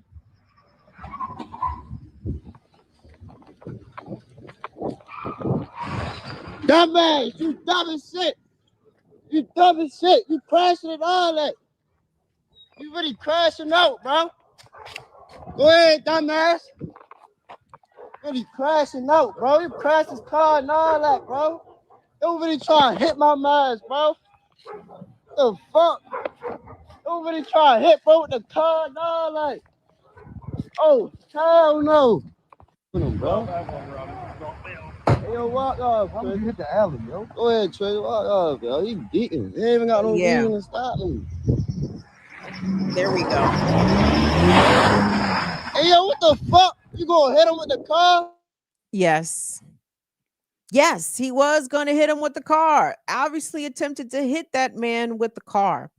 Dumb ass. You dumb as shit. You dumb as shit. You crashing it all that. You really crashing out, bro. Go ahead, dumbass. Really crashing out, bro. You crashed his car and all that, bro. You really trying to hit my mind, bro. What the fuck? You really trying to hit, bro, with the car and all that. Oh, hell no. Bro. Hey, yo, walk off, Trey. You hit the alley, yo. Go ahead, Trey. Walk off, yo. He geeking. He ain't even got no reason to stop him. There we go. Hey, yo, what the fuck? You gonna hit him with the car? Yes. Yes, he was going to hit him with the car. Obviously attempted to hit that man with the car.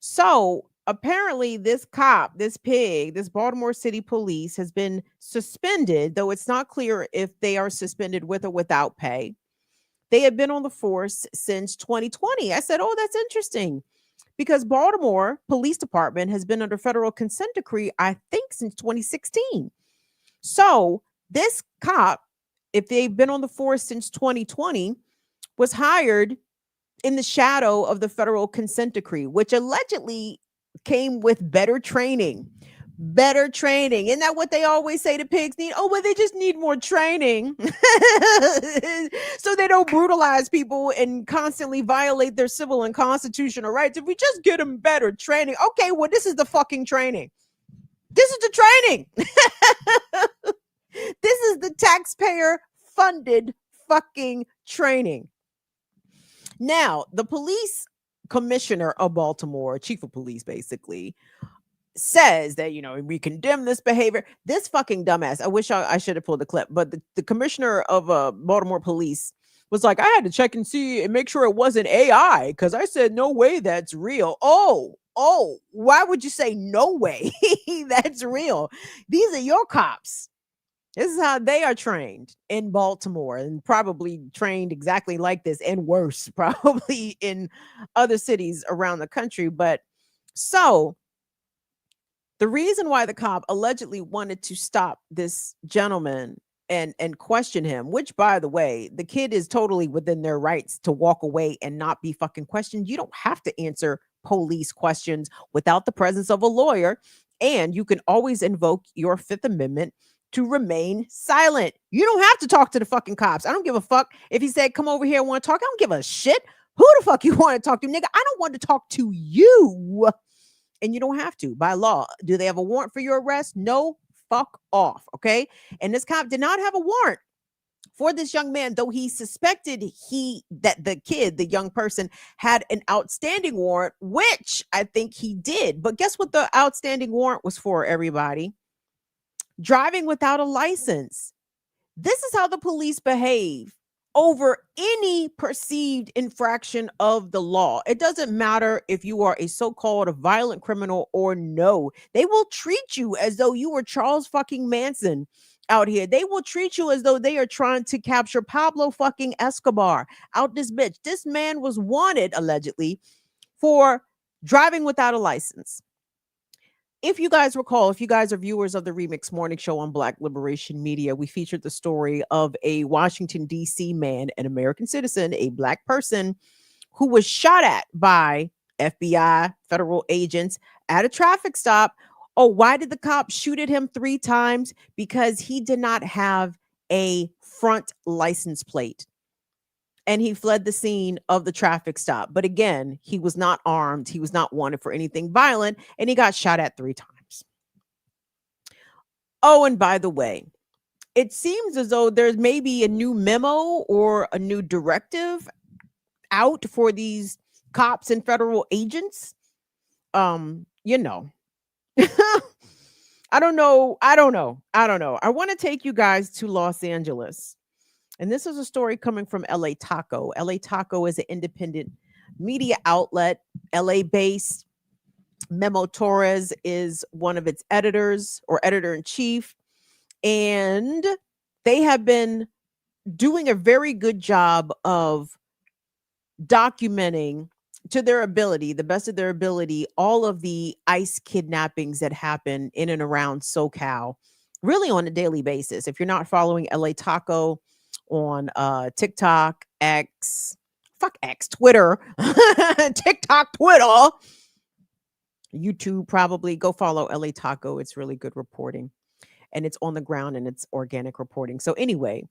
So apparently this cop, this pig, this Baltimore City Police has been suspended, though it's not clear if they are suspended with or without pay. They have been on the force since 2020. I said, oh, that's interesting. Because Baltimore Police Department has been under federal consent decree, I think, since 2016. So this cop, if they've been on the force since 2020, was hired in the shadow of the federal consent decree, which allegedly came with better training. Better training. Isn't that what they always say the pigs need? Oh, well, they just need more training so they don't brutalize people and constantly violate their civil and constitutional rights. If we just get them better training. Okay, well, this is the fucking training. This is the training. This is the taxpayer funded fucking training. Now, the police commissioner of Baltimore, chief of police, basically, says that, we condemn this behavior. This fucking dumbass, I wish I should have pulled the clip, but the commissioner of Baltimore police was like, I had to check and see and make sure it wasn't AI because I said, no way that's real. Oh, Oh, why would you say no way? That's real. These are your cops. This is how they are trained in Baltimore, and probably trained exactly like this and worse, probably in other cities around the country. But so the reason why the cop allegedly wanted to stop this gentleman and question him, which, by the way, the kid is totally within their rights to walk away and not be fucking questioned. You don't have to answer police questions without the presence of a lawyer, and you can always invoke your Fifth Amendment to remain silent. You don't have to talk to the fucking cops. I don't give a fuck if he said, come over here and want to talk. I don't give a shit who the fuck you want to talk to, nigga. I don't want to talk to you. And you don't have to by law. Do they have a warrant for your arrest? No, fuck off. Okay. And this cop did not have a warrant for this young man, though he suspected that the kid, the young person, had an outstanding warrant, which I think he did. But guess what the outstanding warrant was for, everybody? Driving without a license. This is how the police behave over any perceived infraction of the law. It doesn't matter if you are a so-called violent criminal or no. They will treat you as though you were Charles fucking Manson out here. They will treat you as though they are trying to capture Pablo fucking Escobar out this bitch. This man was wanted, allegedly, for driving without a license. If you guys recall, if you guys are viewers of the Remix Morning Show on Black Liberation Media, we featured the story of a Washington, D.C. man, an American citizen, a black person who was shot at by FBI federal agents at a traffic stop. Oh, why did the cop shoot at him 3 times? Because he did not have a front license plate. And he fled the scene of the traffic stop. But again, he was not armed. He was not wanted for anything violent. And he got shot at 3 times. Oh, and by the way, it seems as though there's maybe a new memo or a new directive out for these cops and federal agents. You know. I don't know. I want to take you guys to Los Angeles. And this is a story coming from LA Taco. LA Taco is an independent media outlet, LA based. Memo Torres is one of its editors or editor in chief. And they have been doing a very good job of documenting to their ability, the best of their ability, all of the ICE kidnappings that happen in and around SoCal, really on a daily basis. If you're not following LA Taco on TikTok, Twitter, TikTok, Twitter, YouTube, probably go follow LA Taco. It's really good reporting, and it's on the ground and it's organic reporting. So anyway,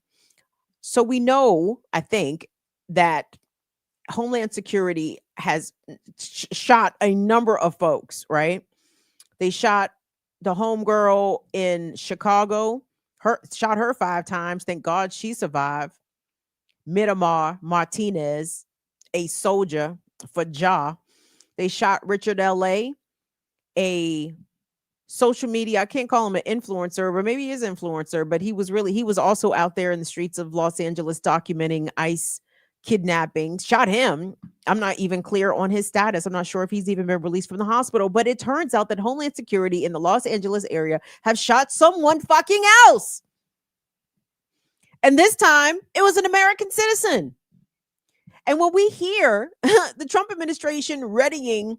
so we know, I think, that Homeland Security has shot a number of folks, right? They shot the homegirl in Chicago, shot her 5 times. Thank God she survived. Miramar Martinez, a soldier for Ja. They shot Richard L.A., a social media, I can't call him an influencer, but maybe he is an influencer, but he was also out there in the streets of Los Angeles documenting ICE kidnapping. Shot him. I'm not even clear on his status. I'm not sure if he's even been released from the hospital, but it turns out that Homeland Security in the Los Angeles area have shot someone fucking else. And this time it was an American citizen. And when we hear the Trump administration readying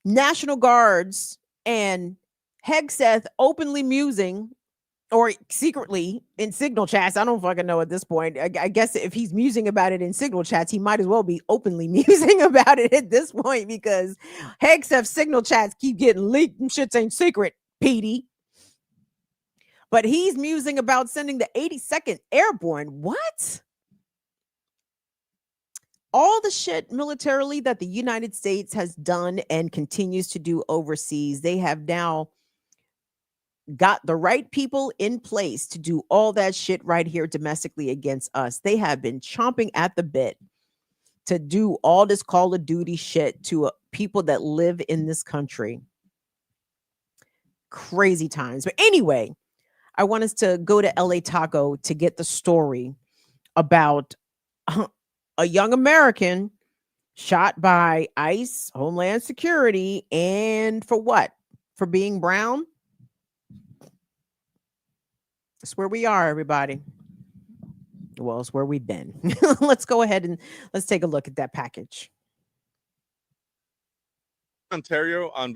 National Guards and Hegseth openly musing or secretly in signal chats, I don't fucking know at this point. I guess if he's musing about it in signal chats, he might as well be openly musing about it at this point, because Hegseth's signal chats keep getting leaked and shits ain't secret, Petey. But he's musing about sending the 82nd Airborne. What? All the shit militarily that the United States has done and continues to do overseas, they have now got the right people in place to do all that shit right here domestically against us. They have been chomping at the bit to do all this Call of Duty shit to people that live in this country. Crazy times. But anyway, I want us to go to LA Taco to get the story about a young American shot by ICE, Homeland Security, and for what? For being brown? That's where we are, everybody. Well, it's where we've been. Let's go ahead and let's take a look at that package. Ontario on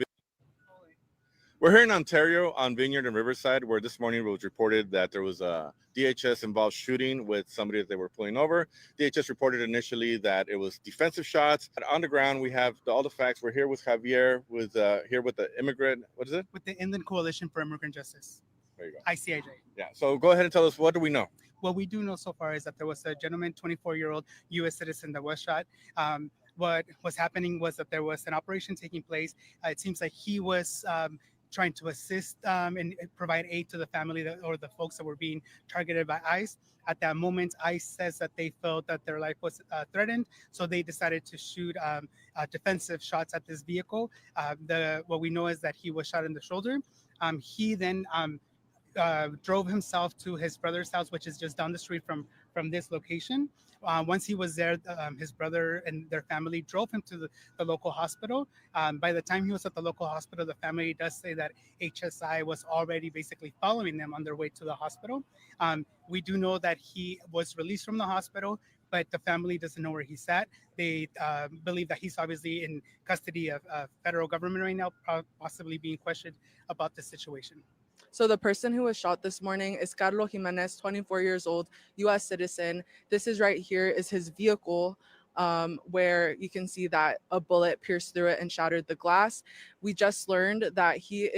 We're here in Ontario on Vineyard and Riverside, where this morning it was reported that there was a DHS involved shooting with somebody that they were pulling over. DHS reported initially that it was defensive shots. On the ground, we have all the facts. We're here with Javier, here with the immigrant. What is it? With the Inland Coalition for Immigrant Justice. There you go. ICIJ. Yeah. So go ahead and tell us, what do we know? What we do know so far is that there was a gentleman, 24-year-old U.S. citizen that was shot. What was happening was that there was an operation taking place. It seems like he was trying to assist and provide aid to the family or the folks that were being targeted by ICE. At that moment, ICE says that they felt that their life was threatened, so they decided to shoot defensive shots at this vehicle. What we know is that he was shot in the shoulder. He then drove himself to his brother's house, which is just down the street from this location. Once he was there, his brother and their family drove him to the local hospital. By the time he was at the local hospital, the family does say that HSI was already basically following them on their way to the hospital. We do know that he was released from the hospital, but the family doesn't know where he's at. They believe that he's obviously in custody of federal government right now, possibly being questioned about the situation. So the person who was shot this morning is Carlos Jimenez, 24 years old, U.S. citizen. This is right here is his vehicle, where you can see that a bullet pierced through it and shattered the glass. We just learned that he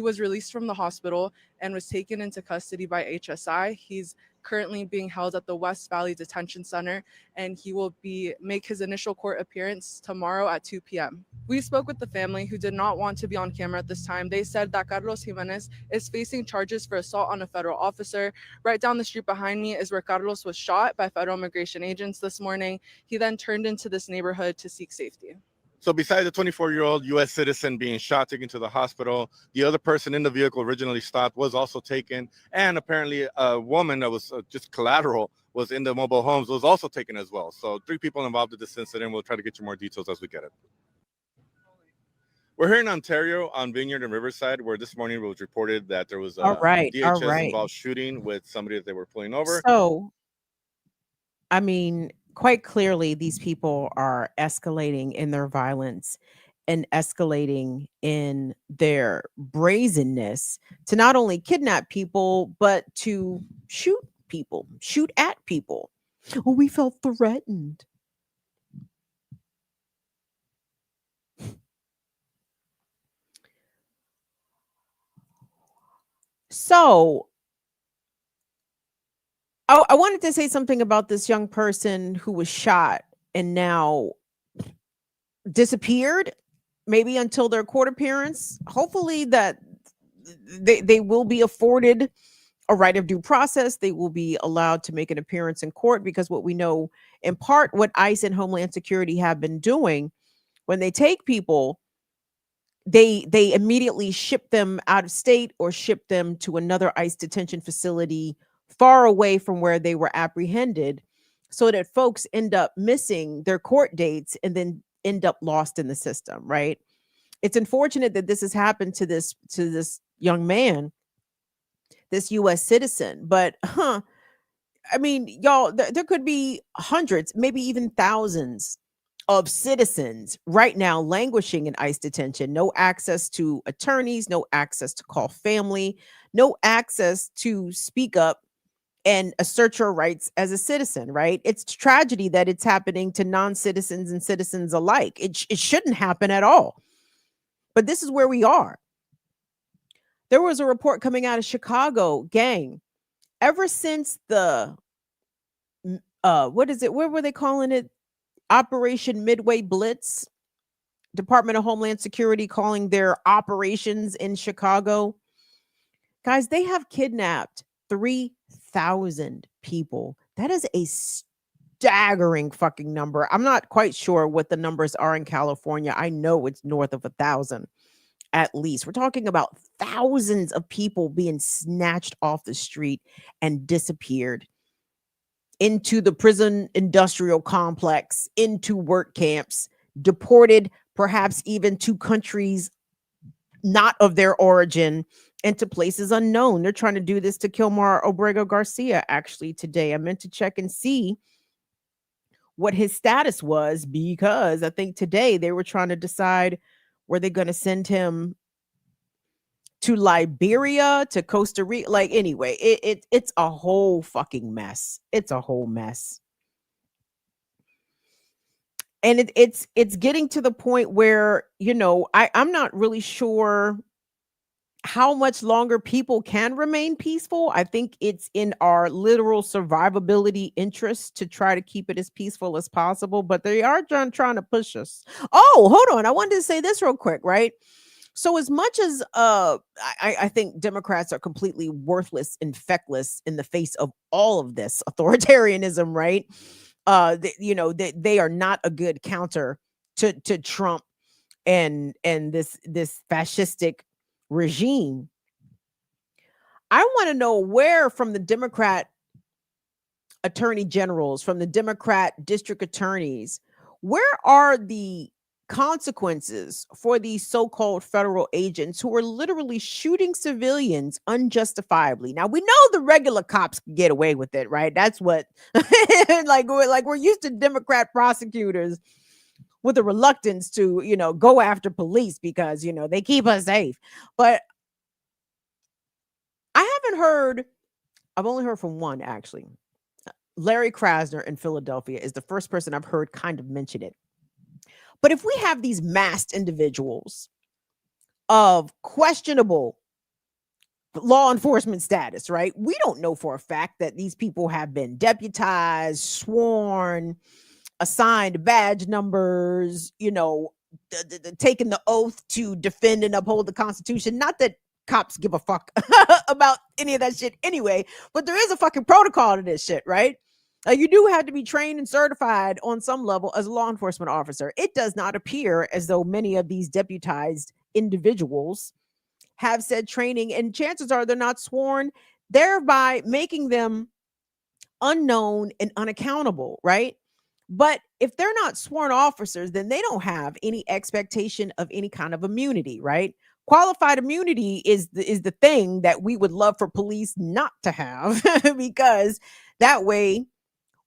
was released from the hospital and was taken into custody by HSI. He's currently being held at the West Valley Detention Center, and he will make his initial court appearance tomorrow at 2 p.m. We spoke with the family, who did not want to be on camera at this time. They said that Carlos Jimenez is facing charges for assault on a federal officer. Right down the street behind me is where Carlos was shot by federal immigration agents this morning. He then turned into this neighborhood to seek safety. So besides the 24-year-old U.S. citizen being shot, taken to the hospital, the other person in the vehicle originally stopped was also taken. And apparently a woman that was just collateral was in the mobile homes was also taken as well. So 3 people involved in this incident. We'll try to get you more details as we get it. We're here in Ontario on Vineyard and Riverside, where this morning it was reported that there was a DHS involved shooting with somebody that they were pulling over. So, I mean, quite clearly, these people are escalating in their violence and escalating in their brazenness to not only kidnap people, but to shoot people, shoot at people. Oh, we felt threatened. So, I wanted to say something about this young person who was shot and now disappeared, maybe until their court appearance. Hopefully that they will be afforded a right of due process. They will be allowed to make an appearance in court, because what we know in part, what ICE and Homeland Security have been doing when they take people, they immediately ship them out of state or ship them to another ICE detention facility far away from where they were apprehended, so that folks end up missing their court dates and then end up lost in the system, right? It's unfortunate that this has happened to this young man, this U.S. citizen, but I mean, y'all, there could be hundreds, maybe even thousands of citizens right now languishing in ICE detention, no access to attorneys, no access to call family, no access to speak up and assert your rights as a citizen, right? It's tragedy that it's happening to non-citizens and citizens alike. It shouldn't happen at all. But this is where we are. There was a report coming out of Chicago, gang. Ever since the, what were they calling it? Operation Midway Blitz, Department of Homeland Security calling their operations in Chicago. Guys, they have kidnapped 3,000 people. That is a staggering fucking number. I'm not quite sure what the numbers are in California. I know it's north of 1,000 at least. We're talking about thousands of people being snatched off the street and disappeared. into the prison industrial complex, into work camps, deported perhaps even to countries not of their origin, into places unknown. They're trying to do this to Kilmar Obrego Garcia actually today. I meant to check and see what his status was, because I think today they were trying to decide, were they going to send him to Liberia, to Costa Rica? Like, anyway, it's a whole fucking mess. It's a whole mess. And it's getting to the point where, you know, I'm not really sure how much longer people can remain peaceful. I think it's in our literal survivability interest to try to keep it as peaceful as possible, but they are trying to push us. Oh, hold on. I wanted to say this real quick, right? So as much as I think Democrats are completely worthless and feckless in the face of all of this authoritarianism, right? They are not a good counter to Trump and this fascistic regime. I want to know where, from the Democrat attorney generals, from the Democrat district attorneys, where are the consequences for these so-called federal agents who are literally shooting civilians unjustifiably? Now, we know the regular cops can get away with it, right? That's what like we're used to Democrat prosecutors with a reluctance to, go after police because, they keep us safe. But I've only heard from one, actually. Larry Krasner in Philadelphia is the first person I've heard kind of mention it. But if we have these masked individuals of questionable law enforcement status, right? We don't know for a fact that these people have been deputized, sworn, assigned badge numbers, taking the oath to defend and uphold the Constitution. Not that cops give a fuck about any of that shit anyway, but there is a fucking protocol to this shit, right? You do have to be trained and certified on some level as a law enforcement officer. It does not appear as though many of these deputized individuals have said training, and chances are they're not sworn, thereby making them unknown and unaccountable, right? But if they're not sworn officers, then they don't have any expectation of any kind of immunity, right? Qualified immunity is the thing that we would love for police not to have, because that way,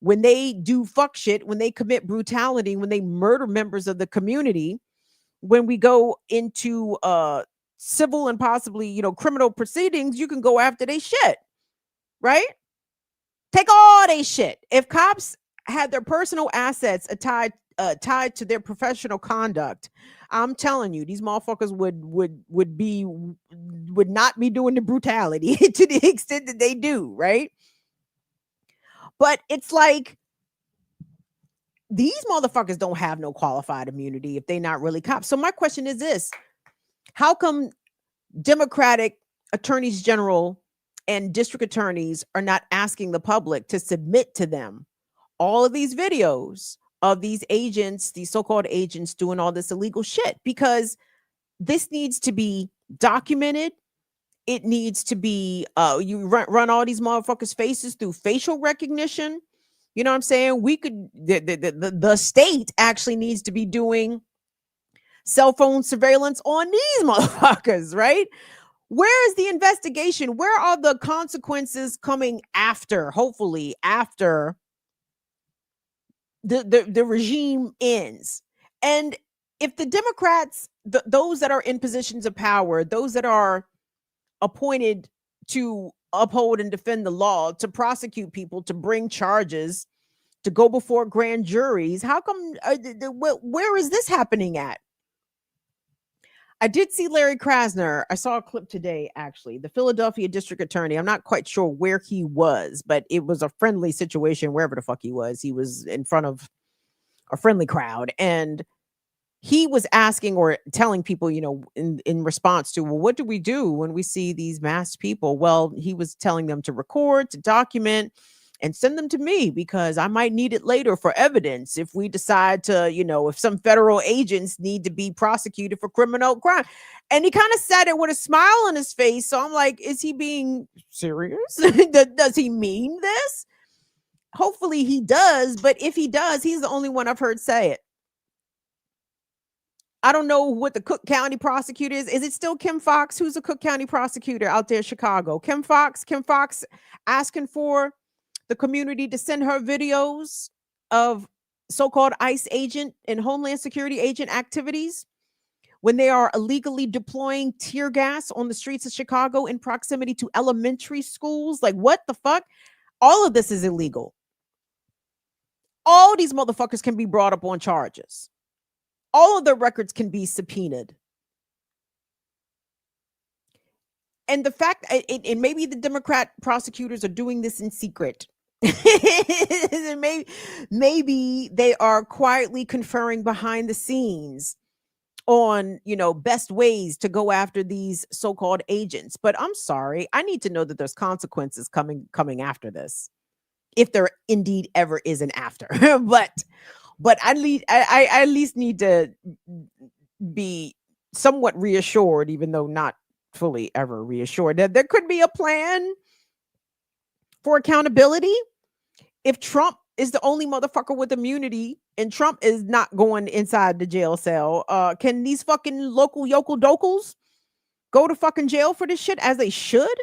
when they do fuck shit, when they commit brutality, when they murder members of the community, when we go into civil and possibly, criminal proceedings, you can go after they shit, right? Take all they shit. If cops had their personal assets tied to their professional conduct, I'm telling you, these motherfuckers would not be doing the brutality to the extent that they do, right? But it's like, these motherfuckers don't have no qualified immunity if they're not really cops. So my question is this: how come Democratic attorneys general and district attorneys are not asking the public to submit to them all of these videos of these agents, these so-called agents, doing all this illegal shit? Because this needs to be documented. It needs to be, you run all these motherfuckers' faces through facial recognition. You know what I'm saying? We could, the state actually needs to be doing cell phone surveillance on these motherfuckers, right? Where is the investigation? Where are the consequences coming after, hopefully after the regime ends? And if the Democrats, those that are in positions of power, those that are appointed to uphold and defend the law, to prosecute people, to bring charges, to go before grand juries, how come, where is this happening at? I did see Larry Krasner. I saw a clip today, actually, the Philadelphia district attorney. I'm not quite sure where he was, but it was a friendly situation wherever the fuck he was. He was in front of a friendly crowd, and he was asking or telling people, in response to, well, what do we do when we see these masked people? Well, he was telling them to record, to document, and send them to me, because I might need it later for evidence if we decide to, if some federal agents need to be prosecuted for criminal crime. And he kind of said it with a smile on his face. So I'm like, is he being serious? Does he mean this? Hopefully he does, but if he does, he's the only one I've heard say it. I don't know what the Cook County prosecutor is. Is it still Kim Fox? Who's the Cook County prosecutor out there in Chicago? Kim Fox asking for the community to send her videos of so-called ICE agent and Homeland Security agent activities when they are illegally deploying tear gas on the streets of Chicago in proximity to elementary schools. Like, what the fuck? All of this is illegal. All these motherfuckers can be brought up on charges. All of their records can be subpoenaed. And the fact, and maybe the Democrat prosecutors are doing this in secret. maybe they are quietly conferring behind the scenes on, best ways to go after these so-called agents. But I'm sorry, I need to know that there's consequences coming after this, if there indeed ever is an after. but I at least need to be somewhat reassured, even though not fully ever reassured, that there could be a plan for accountability. If Trump is the only motherfucker with immunity and Trump is not going inside the jail cell, can these fucking local yokel dokels go to fucking jail for this shit as they should?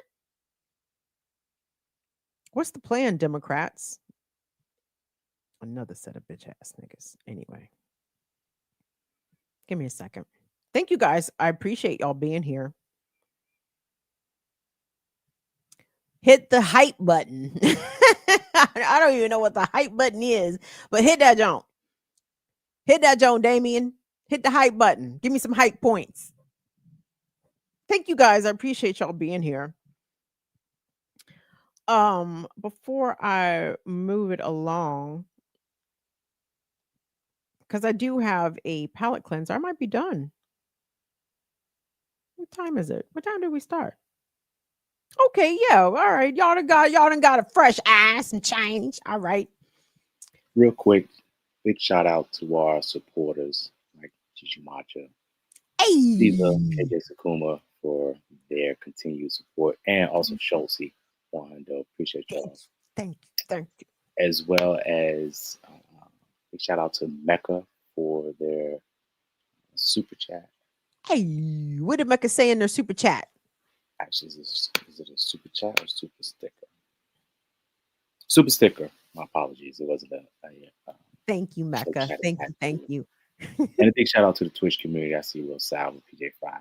What's the plan, Democrats? Another set of bitch ass niggas. Anyway, give me a second. Thank you guys. I appreciate y'all being here. Hit the hype button. I don't even know what the hype button is, but hit that Joan. Hit that Joan, Damien. Hit the hype button. Give me some hype points. Thank you guys. I appreciate y'all being here. Before I move it along, because I do have a palate cleanser, I might be done. What time is it? What time did we start? Okay, yeah, all right. Y'all done got a fresh ass and change. All right. Real quick, big shout out to our supporters like Gigi Macha, Caesar, KJ Sakuma for their continued support, and also Schultz. Appreciate y'all. Thank you. As well as big shout out to Mecca for their super chat. Hey, what did Mecca say in their super chat? Actually, is it a super chat or super sticker? Super sticker. My apologies. It wasn't a thank you, Mecca. Thank you. And a big shout out to the Twitch community. I see Will Sal with PJ5.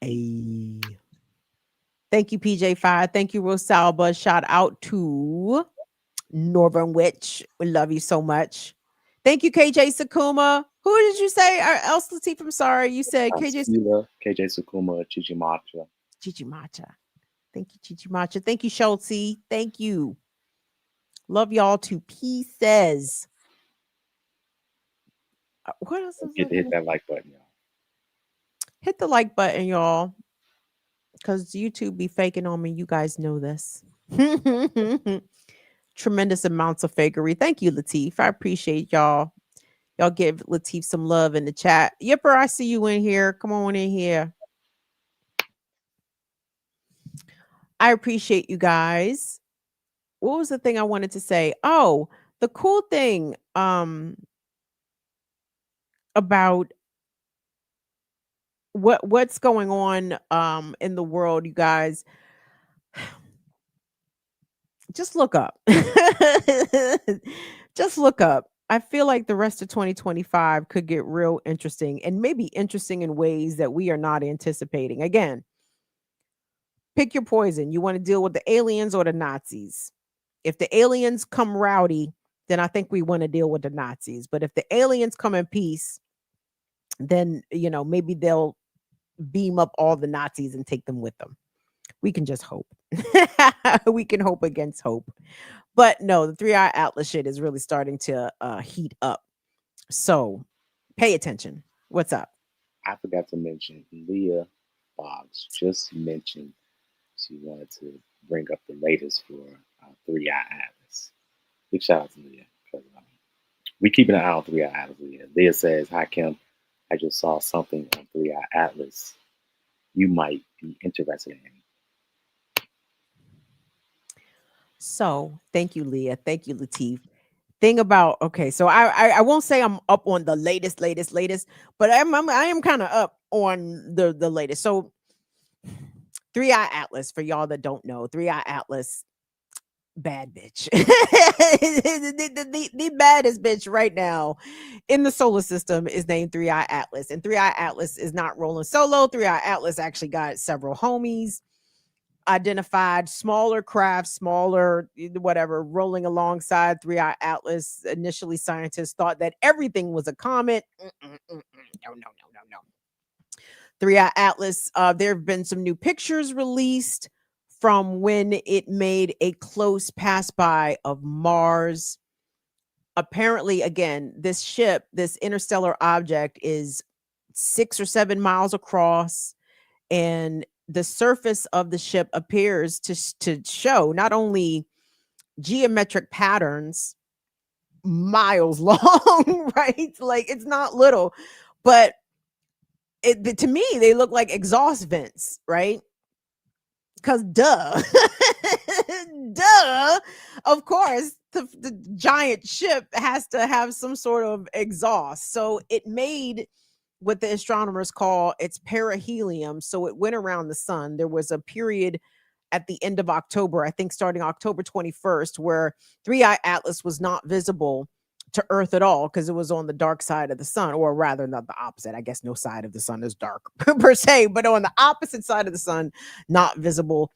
Hey. Thank you, PJ5. Thank you, Rosalba. Shout out to Northern Witch. We love you so much. Thank you, KJ Sakuma. Who did you say? Else Latif, I'm sorry. You said KJ Sakuma, Chichi Macha. Chichi Macha. Thank you, Chichi Macha. Thank you, Schultz. Thank you. Love y'all to pieces. What else is Get to hit that like button, y'all. Hit the like button, y'all. Because YouTube be faking on me. You guys know this. Tremendous amounts of fakery. Thank you, Latif. I appreciate y'all. Y'all give Latif some love in the chat. Yipper, I see you in here. Come on in here. I appreciate you guys. What was the thing I wanted to say? Oh, the cool thing about what's going on in the world, you guys. Just look up. Just look up. I feel like the rest of 2025 could get real interesting, and maybe interesting in ways that we are not anticipating. Again, pick your poison. You want to deal with the aliens or the Nazis? If the aliens come rowdy, then I think we want to deal with the Nazis. But if the aliens come in peace, then, maybe they'll beam up all the Nazis and take them with them. We can just hope. We can hope against hope. But no, the 3-Eye Atlas shit is really starting to heat up. So pay attention. What's up? I forgot to mention, Leah Boggs just mentioned she wanted to bring up the latest for 3-Eye Atlas. Big shout out to Leah. We keep an eye on 3-Eye Atlas, Leah. Leah says, "Hi, Kim. I just saw something on 3-Eye Atlas you might be interested in." So thank you, Leah. Thank you, Latif. Thing about okay, so I won't say I'm up on the latest, but I am kind of up on the latest. So Three Eye Atlas, for y'all that don't know, Three Eye Atlas, bad bitch. The baddest bitch right now in the solar system is named Three Eye Atlas. And Three Eye Atlas is not rolling solo. Three Eye Atlas actually got several homies, identified smaller craft, smaller whatever, rolling alongside Three Eye Atlas. Initially, scientists thought that everything was a comet. No. Three Eye Atlas, there have been some new pictures released from when it made a close pass by of Mars. Apparently, again, this ship, this interstellar object, is 6 or 7 miles across, and the surface of the ship appears to show not only geometric patterns miles long, right? Like it's not little, but to me they look like exhaust vents, right? Because duh. Duh, of course the giant ship has to have some sort of exhaust, so it made what the astronomers call its perihelium. So it went around the sun. There was a period at the end of October, I think starting October 21st, where Three Eye Atlas was not visible to Earth at all because it was on the dark side of the sun, or rather, not the opposite. I guess no side of the sun is dark per se, but on the opposite side of the sun, not visible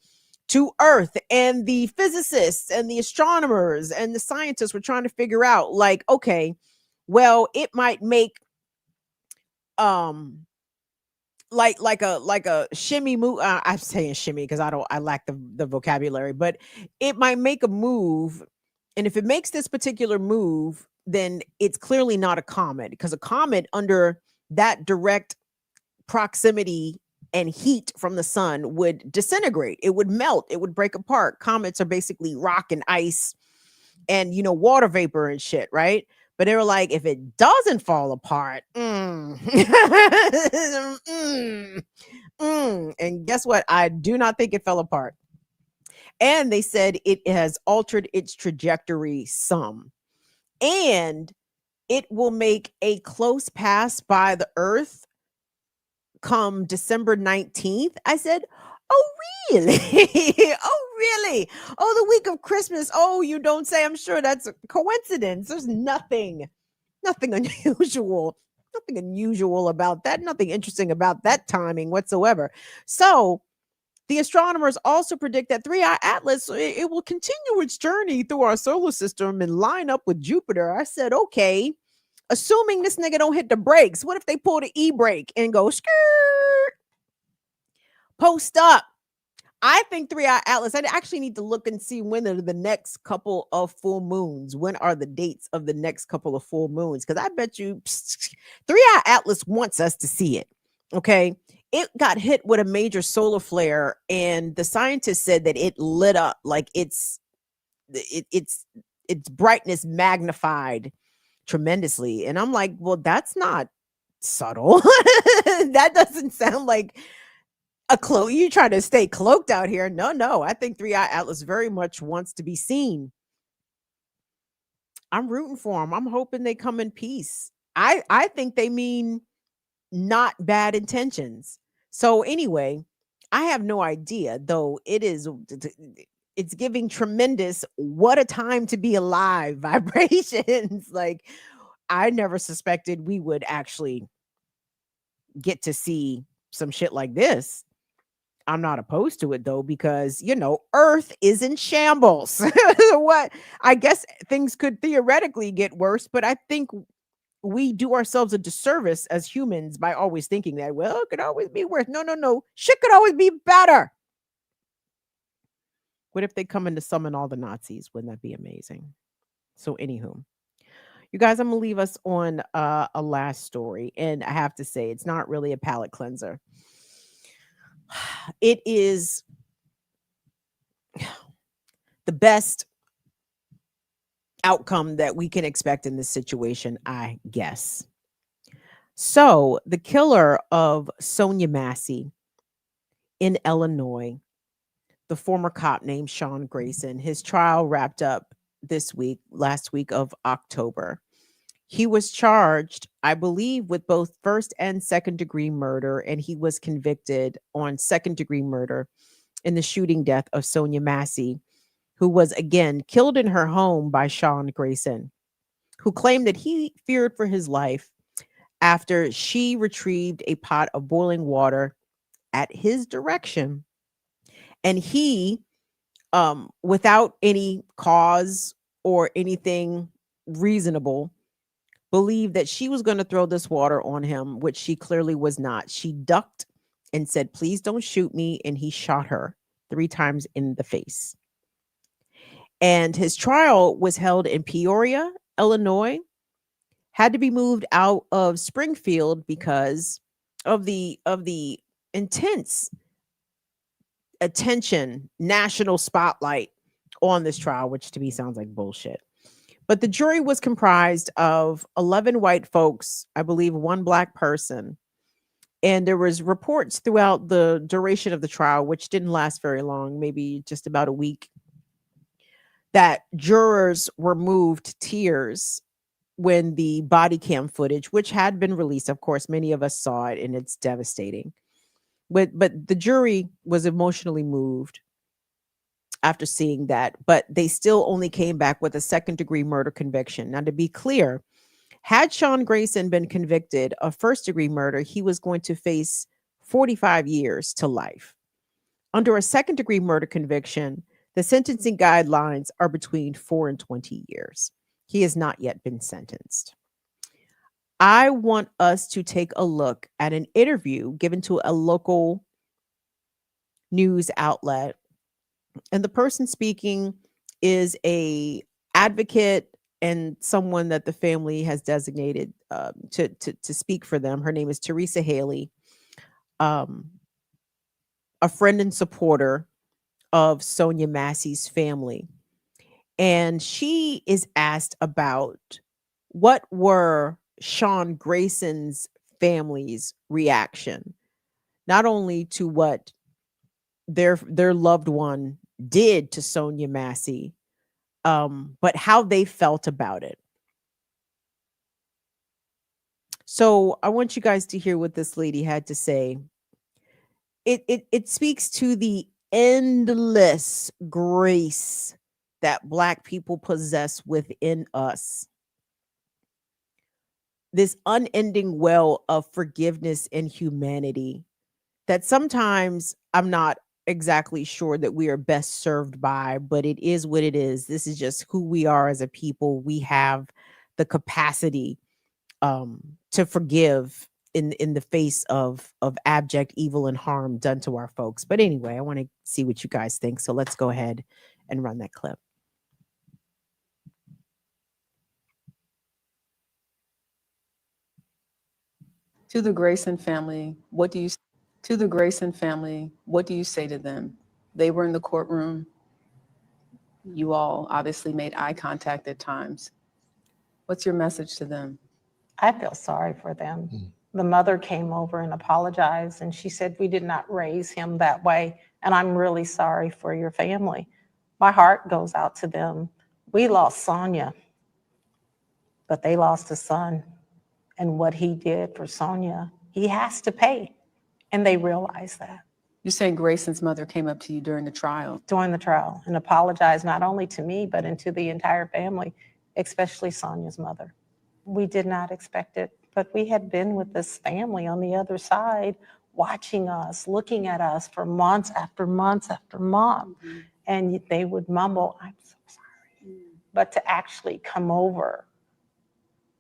to Earth. And the physicists and the astronomers and the scientists were trying to figure out, like, okay, well, it might make like a shimmy move. I'm saying shimmy because I lack the vocabulary, but it might make a move, and if it makes this particular move, then it's clearly not a comet, because a comet under that direct proximity and heat from the sun would disintegrate. It would melt. It would break apart. Comets are basically rock and ice and water vapor and shit, right? But they were like, if it doesn't fall apart, and guess what? I do not think it fell apart. And they said it has altered its trajectory some, and it will make a close pass by the Earth come December 19th. I said, oh, really? Oh, really? Oh, the week of Christmas. Oh, you don't say. I'm sure that's a coincidence. There's nothing unusual. Nothing unusual about that. Nothing interesting about that timing whatsoever. So the astronomers also predict that Three Eye Atlas, it will continue its journey through our solar system and line up with Jupiter. I said, okay, assuming this nigga don't hit the brakes. What if they pull the e-brake and go skirt? Post up. I think Three Eye Atlas, I actually need to look and see when are the next couple of full moons. When are the dates of the next couple of full moons? Because I bet you Three Eye Atlas wants us to see it. Okay. It got hit with a major solar flare, and the scientists said that it lit up, like its brightness magnified tremendously. And I'm like, well, that's not subtle. That doesn't sound like a cloak. You try to stay cloaked out here. No. I think Three Eye Atlas very much wants to be seen. I'm rooting for them. I'm hoping they come in peace. I think they mean not bad intentions. So anyway, I have no idea, though it's giving tremendous what a time to be alive vibrations. Like, I never suspected we would actually get to see some shit like this. I'm not opposed to it though, because Earth is in shambles. What? I guess things could theoretically get worse, but I think we do ourselves a disservice as humans by always thinking that, well, it could always be worse. No. Shit could always be better. What if they come in to summon all the Nazis? Wouldn't that be amazing? So, anywho, you guys, I'm gonna leave us on a last story, and I have to say, it's not really a palate cleanser. It is the best outcome that we can expect in this situation, I guess. So, the killer of Sonia Massey in Illinois, the former cop named Sean Grayson. His trial wrapped up last week of October. He was charged, I believe, with both first and second degree murder, and he was convicted on second degree murder in the shooting death of Sonia Massey, who was again killed in her home by Sean Grayson, who claimed that he feared for his life after she retrieved a pot of boiling water at his direction. And he, without any cause or anything reasonable, believed that she was going to throw this water on him, which she clearly was not. She ducked and said, "Please don't shoot me." And he shot her 3 times in the face. And his trial was held in Peoria, Illinois, had to be moved out of Springfield because of the intense attention, national spotlight on this trial, which to me sounds like bullshit. But the jury was comprised of 11 white folks, I believe 1 black person. And there was reports throughout the duration of the trial, which didn't last very long, maybe just about a week, that jurors were moved to tears when the body cam footage, which had been released, of course, many of us saw it and it's devastating. But the jury was emotionally moved after seeing that, but they still only came back with a second degree murder conviction. Now, to be clear, had Sean Grayson been convicted of first degree murder, he was going to face 45 years to life. Under a second degree murder conviction, the sentencing guidelines are between 4 and 20 years. He has not yet been sentenced. I want us to take a look at an interview given to a local news outlet. And the person speaking is a advocate and someone that the family has designated to speak for them. Her name is Teresa Haley, a friend and supporter of Sonia Massey's family. And she is asked about what were Sean Grayson's family's reaction, not only to what their loved one did to Sonia Massey, but how they felt about it. So I want you guys to hear what this lady had to say. It speaks to the endless grace that Black people possess within us. This unending well of forgiveness and humanity that sometimes I'm not exactly sure that we are best served by, but it is what it is. This is just who we are as a people. We have the capacity to forgive in the face of abject evil and harm done to our folks. But anyway, I want to see what you guys think. So let's go ahead and run that clip. To the Grayson family, what do you say to them? They were in the courtroom. You all obviously made eye contact at times. What's your message to them? I feel sorry for them. The mother came over and apologized, and she said, "We did not raise him that way, and I'm really sorry for your family." My heart goes out to them. We lost Sonia, but they lost a son, and what he did for Sonia, he has to pay, and they realize that. You're saying Grayson's mother came up to you during the trial? During the trial, and apologized not only to me, but to the entire family, especially Sonia's mother. We did not expect it, but we had been with this family on the other side, watching us, looking at us for months after months after month. And they would mumble, "I'm so sorry." But to actually come over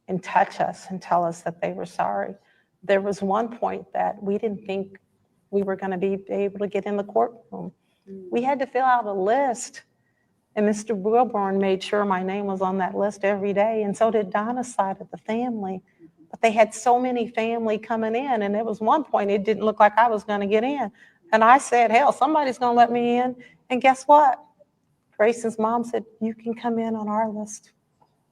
and touch us and tell us that they were sorry. There was one point that we didn't think we were going to be able to get in the courtroom. We had to fill out a list. And Mr. Wilburn made sure my name was on that list every day, and so did Donna's side of the family. But they had so many family coming in, and there was one point it didn't look like I was going to get in. And I said, hell, somebody's going to let me in. And guess what? Grayson's mom said, "You can come in on our list,"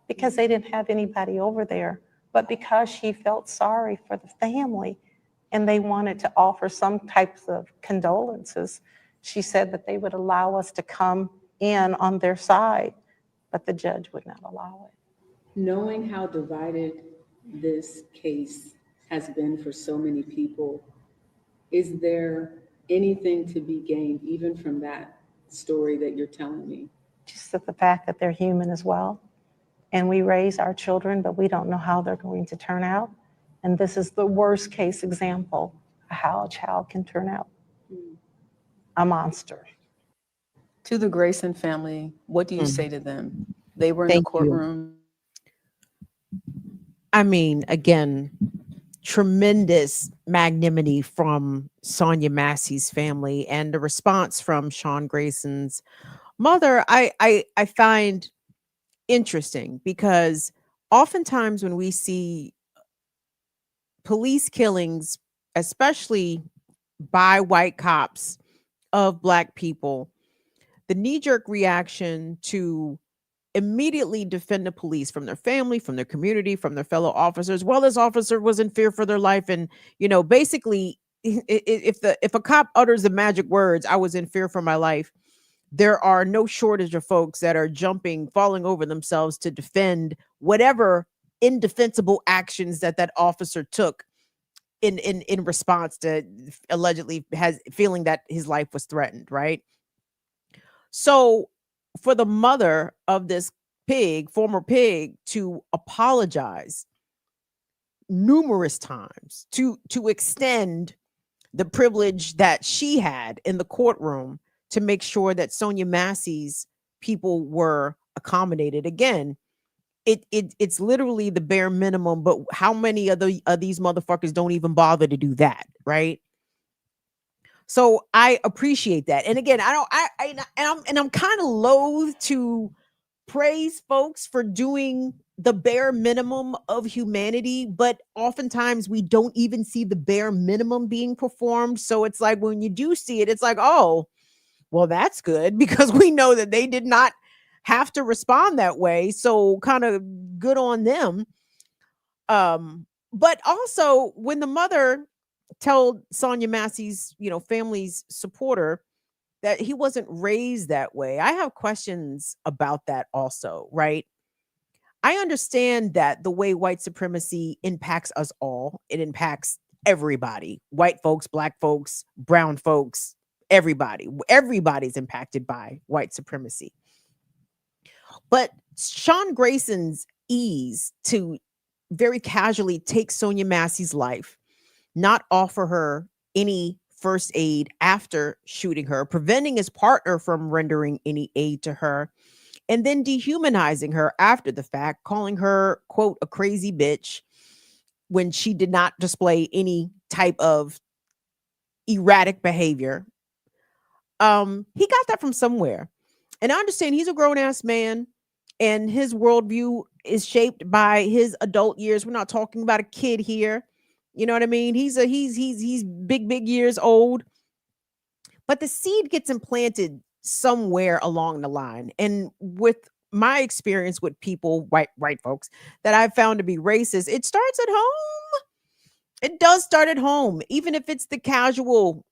because they didn't have anybody over there. But because she felt sorry for the family and they wanted to offer some types of condolences, She said that they would allow us to come in on their side, but the judge would not allow it. Knowing how divided this case has been for so many people, is there anything to be gained even from that story that you're telling me? Just the fact that they're human as well. And we raise our children, but we don't know how they're going to turn out. And this is the worst case example of how a child can turn out. A monster. To the Grayson family, what do you say to them? They were in Thank the courtroom. I mean, again, tremendous magnanimity from Sonia Massey's family, and the response from Sean Grayson's mother, I find interesting, because oftentimes when we see police killings, especially by white cops of Black people, the knee-jerk reaction to immediately defend the police from their family, from their community, from their fellow officers. Well, this officer was in fear for their life, and basically, if a cop utters the magic words, "I was in fear for my life," there are no shortage of folks that are jumping, falling over themselves to defend whatever indefensible actions that officer took in response to allegedly has feeling that his life was threatened, right? So for the mother of this former pig, to apologize numerous times, to extend the privilege that she had in the courtroom to make sure that Sonia Massey's people were accommodated. Again, it's literally the bare minimum, but how many of these motherfuckers don't even bother to do that, right? So I appreciate that. And again, I'm kind of loath to praise folks for doing the bare minimum of humanity, but oftentimes we don't even see the bare minimum being performed. So it's like, when you do see it, it's like, oh, well, that's good, because we know that they did not have to respond that way. So kind of good on them. But also, when the mother told Sonia Massey's, family's supporter that he wasn't raised that way, I have questions about that also, right? I understand that the way white supremacy impacts us all, it impacts everybody: white folks, Black folks, brown folks, everybody. Everybody's impacted by white supremacy. But Sean Grayson's ease to very casually take Sonia Massey's life, not offer her any first aid after shooting her, preventing his partner from rendering any aid to her, and then dehumanizing her after the fact, calling her, quote, a crazy bitch, when she did not display any type of erratic behavior. He got that from somewhere. And I understand he's a grown-ass man, and his worldview is shaped by his adult years. We're not talking about a kid here. You know what I mean? He's big years old. But the seed gets implanted somewhere along the line. And with my experience with people, white folks, that I've found to be racist, it starts at home. It does start at home, even if it's the casual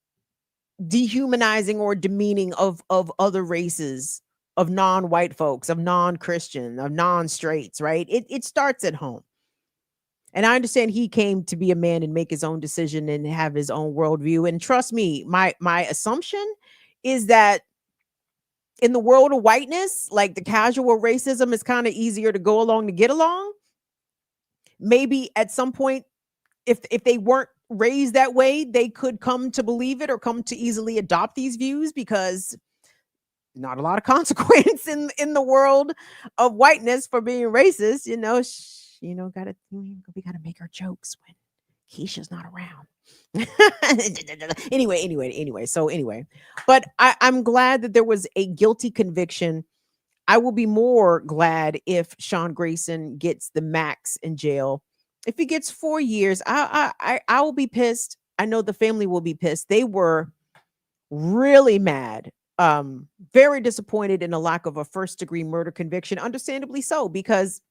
dehumanizing or demeaning of other races, of non-white folks, of non-Christian, of non-straights, right? It starts at home. And I understand he came to be a man and make his own decision and have his own worldview. And trust me, my assumption is that in the world of whiteness, like, the casual racism is kind of easier to go along to get along. Maybe at some point, if they weren't raised that way, they could come to believe it or come to easily adopt these views, because not a lot of consequence in the world of whiteness for being racist. We gotta make our jokes when Keisha's not around. Anyway, but I'm glad that there was a guilty conviction. I will be more glad if Sean Grayson gets the max in jail. If he gets 4 years, I will be pissed. I know the family will be pissed. They were really mad, very disappointed in the lack of a first-degree murder conviction. Understandably so, because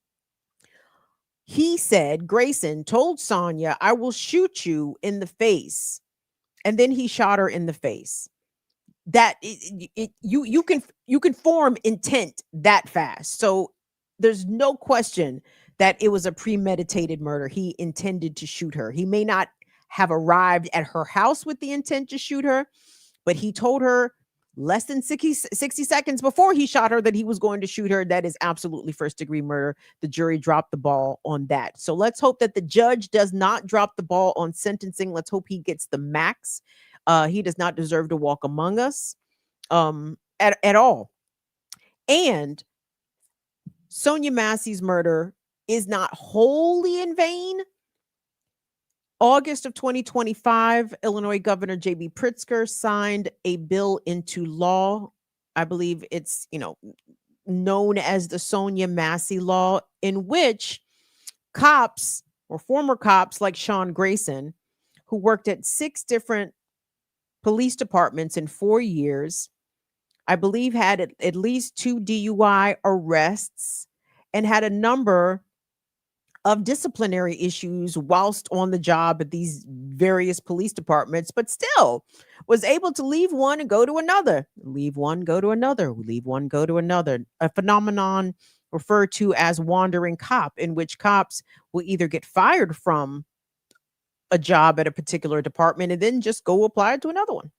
he said, Grayson told Sonia, "I will shoot you in the face." And then he shot her in the face. that you can form intent that fast. So there's no question that it was a premeditated murder. He intended to shoot her. He may not have arrived at her house with the intent to shoot her, but he told her less than 60 seconds before he shot her that he was going to shoot her. That is absolutely first degree murder. The jury dropped the ball on that. So let's hope that the judge does not drop the ball on sentencing. Let's hope he gets the max. He does not deserve to walk among us at all. And Sonia Massey's murder is not wholly in vain. August of 2025, Illinois Governor J.B. Pritzker signed a bill into law. I believe it's, known as the Sonia Massey Law, in which cops or former cops like Sean Grayson, who worked at 6 different police departments in 4 years, I believe had at least 2 DUI arrests and had a number of disciplinary issues whilst on the job at these various police departments, but still was able to leave one and go to another, leave one, go to another, leave one, go to another. A phenomenon referred to as wandering cop, in which cops will either get fired from a job at a particular department and then just go apply to another one,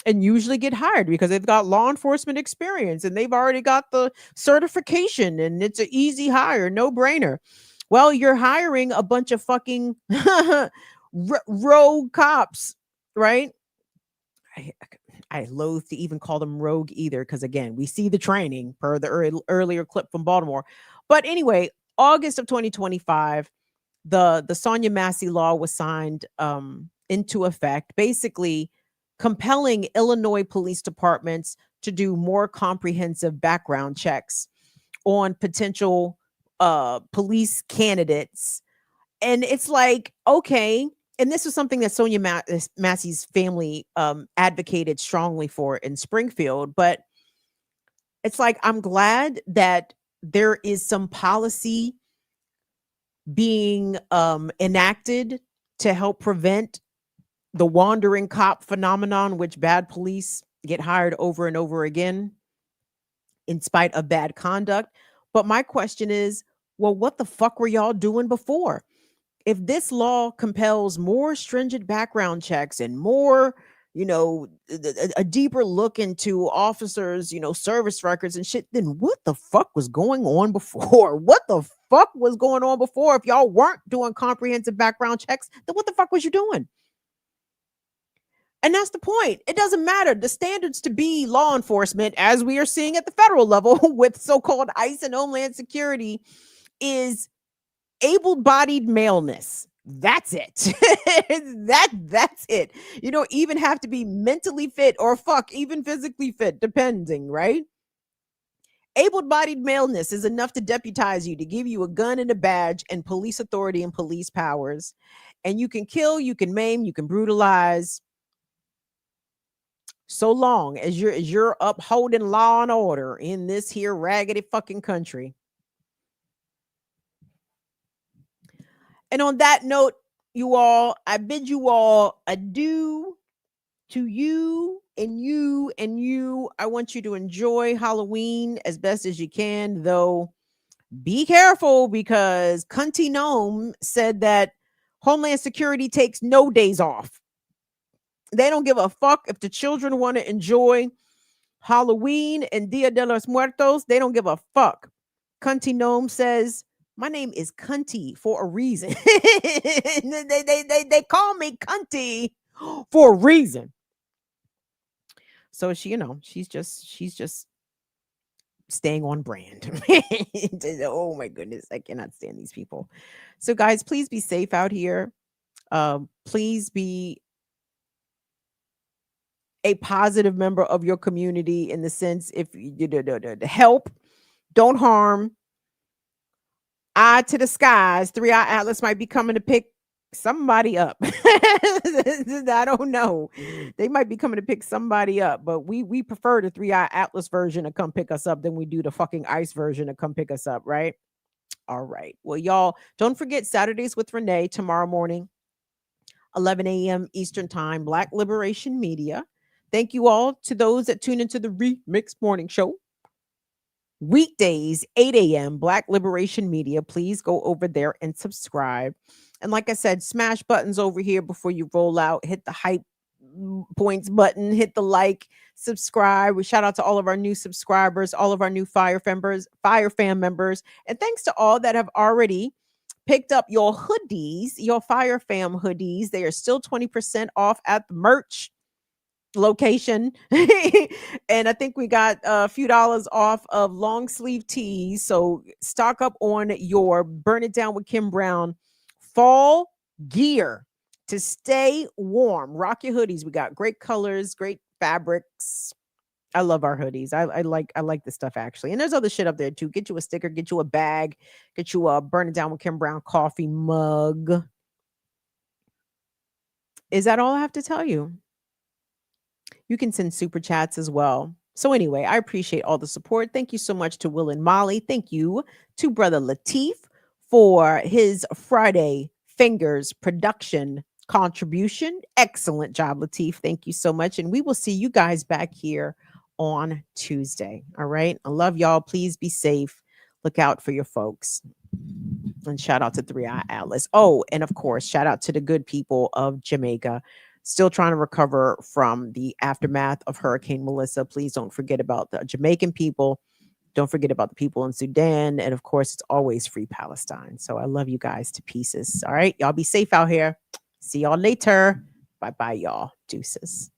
and usually get hired because they've got law enforcement experience and they've already got the certification and it's an easy hire, no brainer. Well, you're hiring a bunch of fucking rogue cops, right? I loathe to even call them rogue either, because again, we see the training per the earlier clip from Baltimore. But anyway, August of 2025, the Sonia Massey Law was signed into effect, basically compelling Illinois police departments to do more comprehensive background checks on potential police candidates. And it's like, okay. And this was something that Sonia Massey's family advocated strongly for in Springfield. But it's like, I'm glad that there is some policy being enacted to help prevent the wandering cop phenomenon, which bad police get hired over and over again in spite of bad conduct. But my question is, well, what the fuck were y'all doing before? If this law compels more stringent background checks and more, a deeper look into officers, service records and shit, then what the fuck was going on before? What the fuck was going on before? If y'all weren't doing comprehensive background checks, then what the fuck was you doing? And that's the point. It doesn't matter. The standards to be law enforcement, as we are seeing at the federal level with so-called ICE and Homeland Security, is able-bodied maleness. That's it. That's it. You don't even have to be mentally fit or even physically fit, depending, right? Able-bodied maleness is enough to deputize you, to give you a gun and a badge and police authority and police powers. And you can kill, you can maim, you can brutalize, so long as you're upholding law and order in this here raggedy fucking country. And on that note, you all, I bid you all adieu to you and you and you. I want you to enjoy Halloween as best as you can, though be careful, because Cunty Gnome said that Homeland Security takes no days off. They don't give a fuck if the children want to enjoy Halloween and Dia de los Muertos. They don't give a fuck. Cunty Gnome says, my name is Cunty for a reason. they call me Cunty for a reason. So she's just staying on brand. Oh my goodness, I cannot stand these people. So guys, please be safe out here. Please be a positive member of your community, in the sense, if you help, don't harm. Eye to the skies, 3-Eye Atlas might be coming to pick somebody up. I don't know. They might be coming to pick somebody up, but we prefer the 3-Eye Atlas version to come pick us up than we do the fucking ICE version to come pick us up, right? All right. Well, y'all, don't forget Saturdays with Renee tomorrow morning, 11 a.m. Eastern Time, Black Liberation Media. Thank you all to those that tune into the Remix Morning Show. Weekdays, 8 a.m., Black Liberation Media. Please go over there and subscribe. And like I said, smash buttons over here before you roll out. Hit the hype points button, hit the like, subscribe. We shout out to all of our new subscribers, all of our new Fire Fam members. And thanks to all that have already picked up your hoodies, your Fire Fam hoodies. They are still 20% off at the merch location. And I think we got a few dollars off of long sleeve tees. So stock up on your Burn It Down with Kim Brown fall gear to stay warm. Rock your hoodies. We got great colors, great fabrics. I love our hoodies. I like the stuff actually. And there's other shit up there too. Get you a sticker, get you a bag, get you a Burn It Down with Kim Brown coffee mug. Is that all I have to tell you? You can send super chats as well. So anyway, I appreciate all the support. Thank you so much to Will and Molly. Thank you to Brother Lateef for his Friday Fingers production contribution. Excellent job, Lateef. Thank you so much. And we will see you guys back here on Tuesday. All right. I love y'all. Please be safe. Look out for your folks. And shout out to 3i Atlas. Oh, and of course, shout out to the good people of Jamaica. Still trying to recover from the aftermath of Hurricane Melissa. Please don't forget about the Jamaican people. Don't forget about the people in Sudan. And of course, it's always free Palestine. So I love you guys to pieces. All right. Y'all be safe out here. See y'all later. Bye-bye, y'all. Deuces.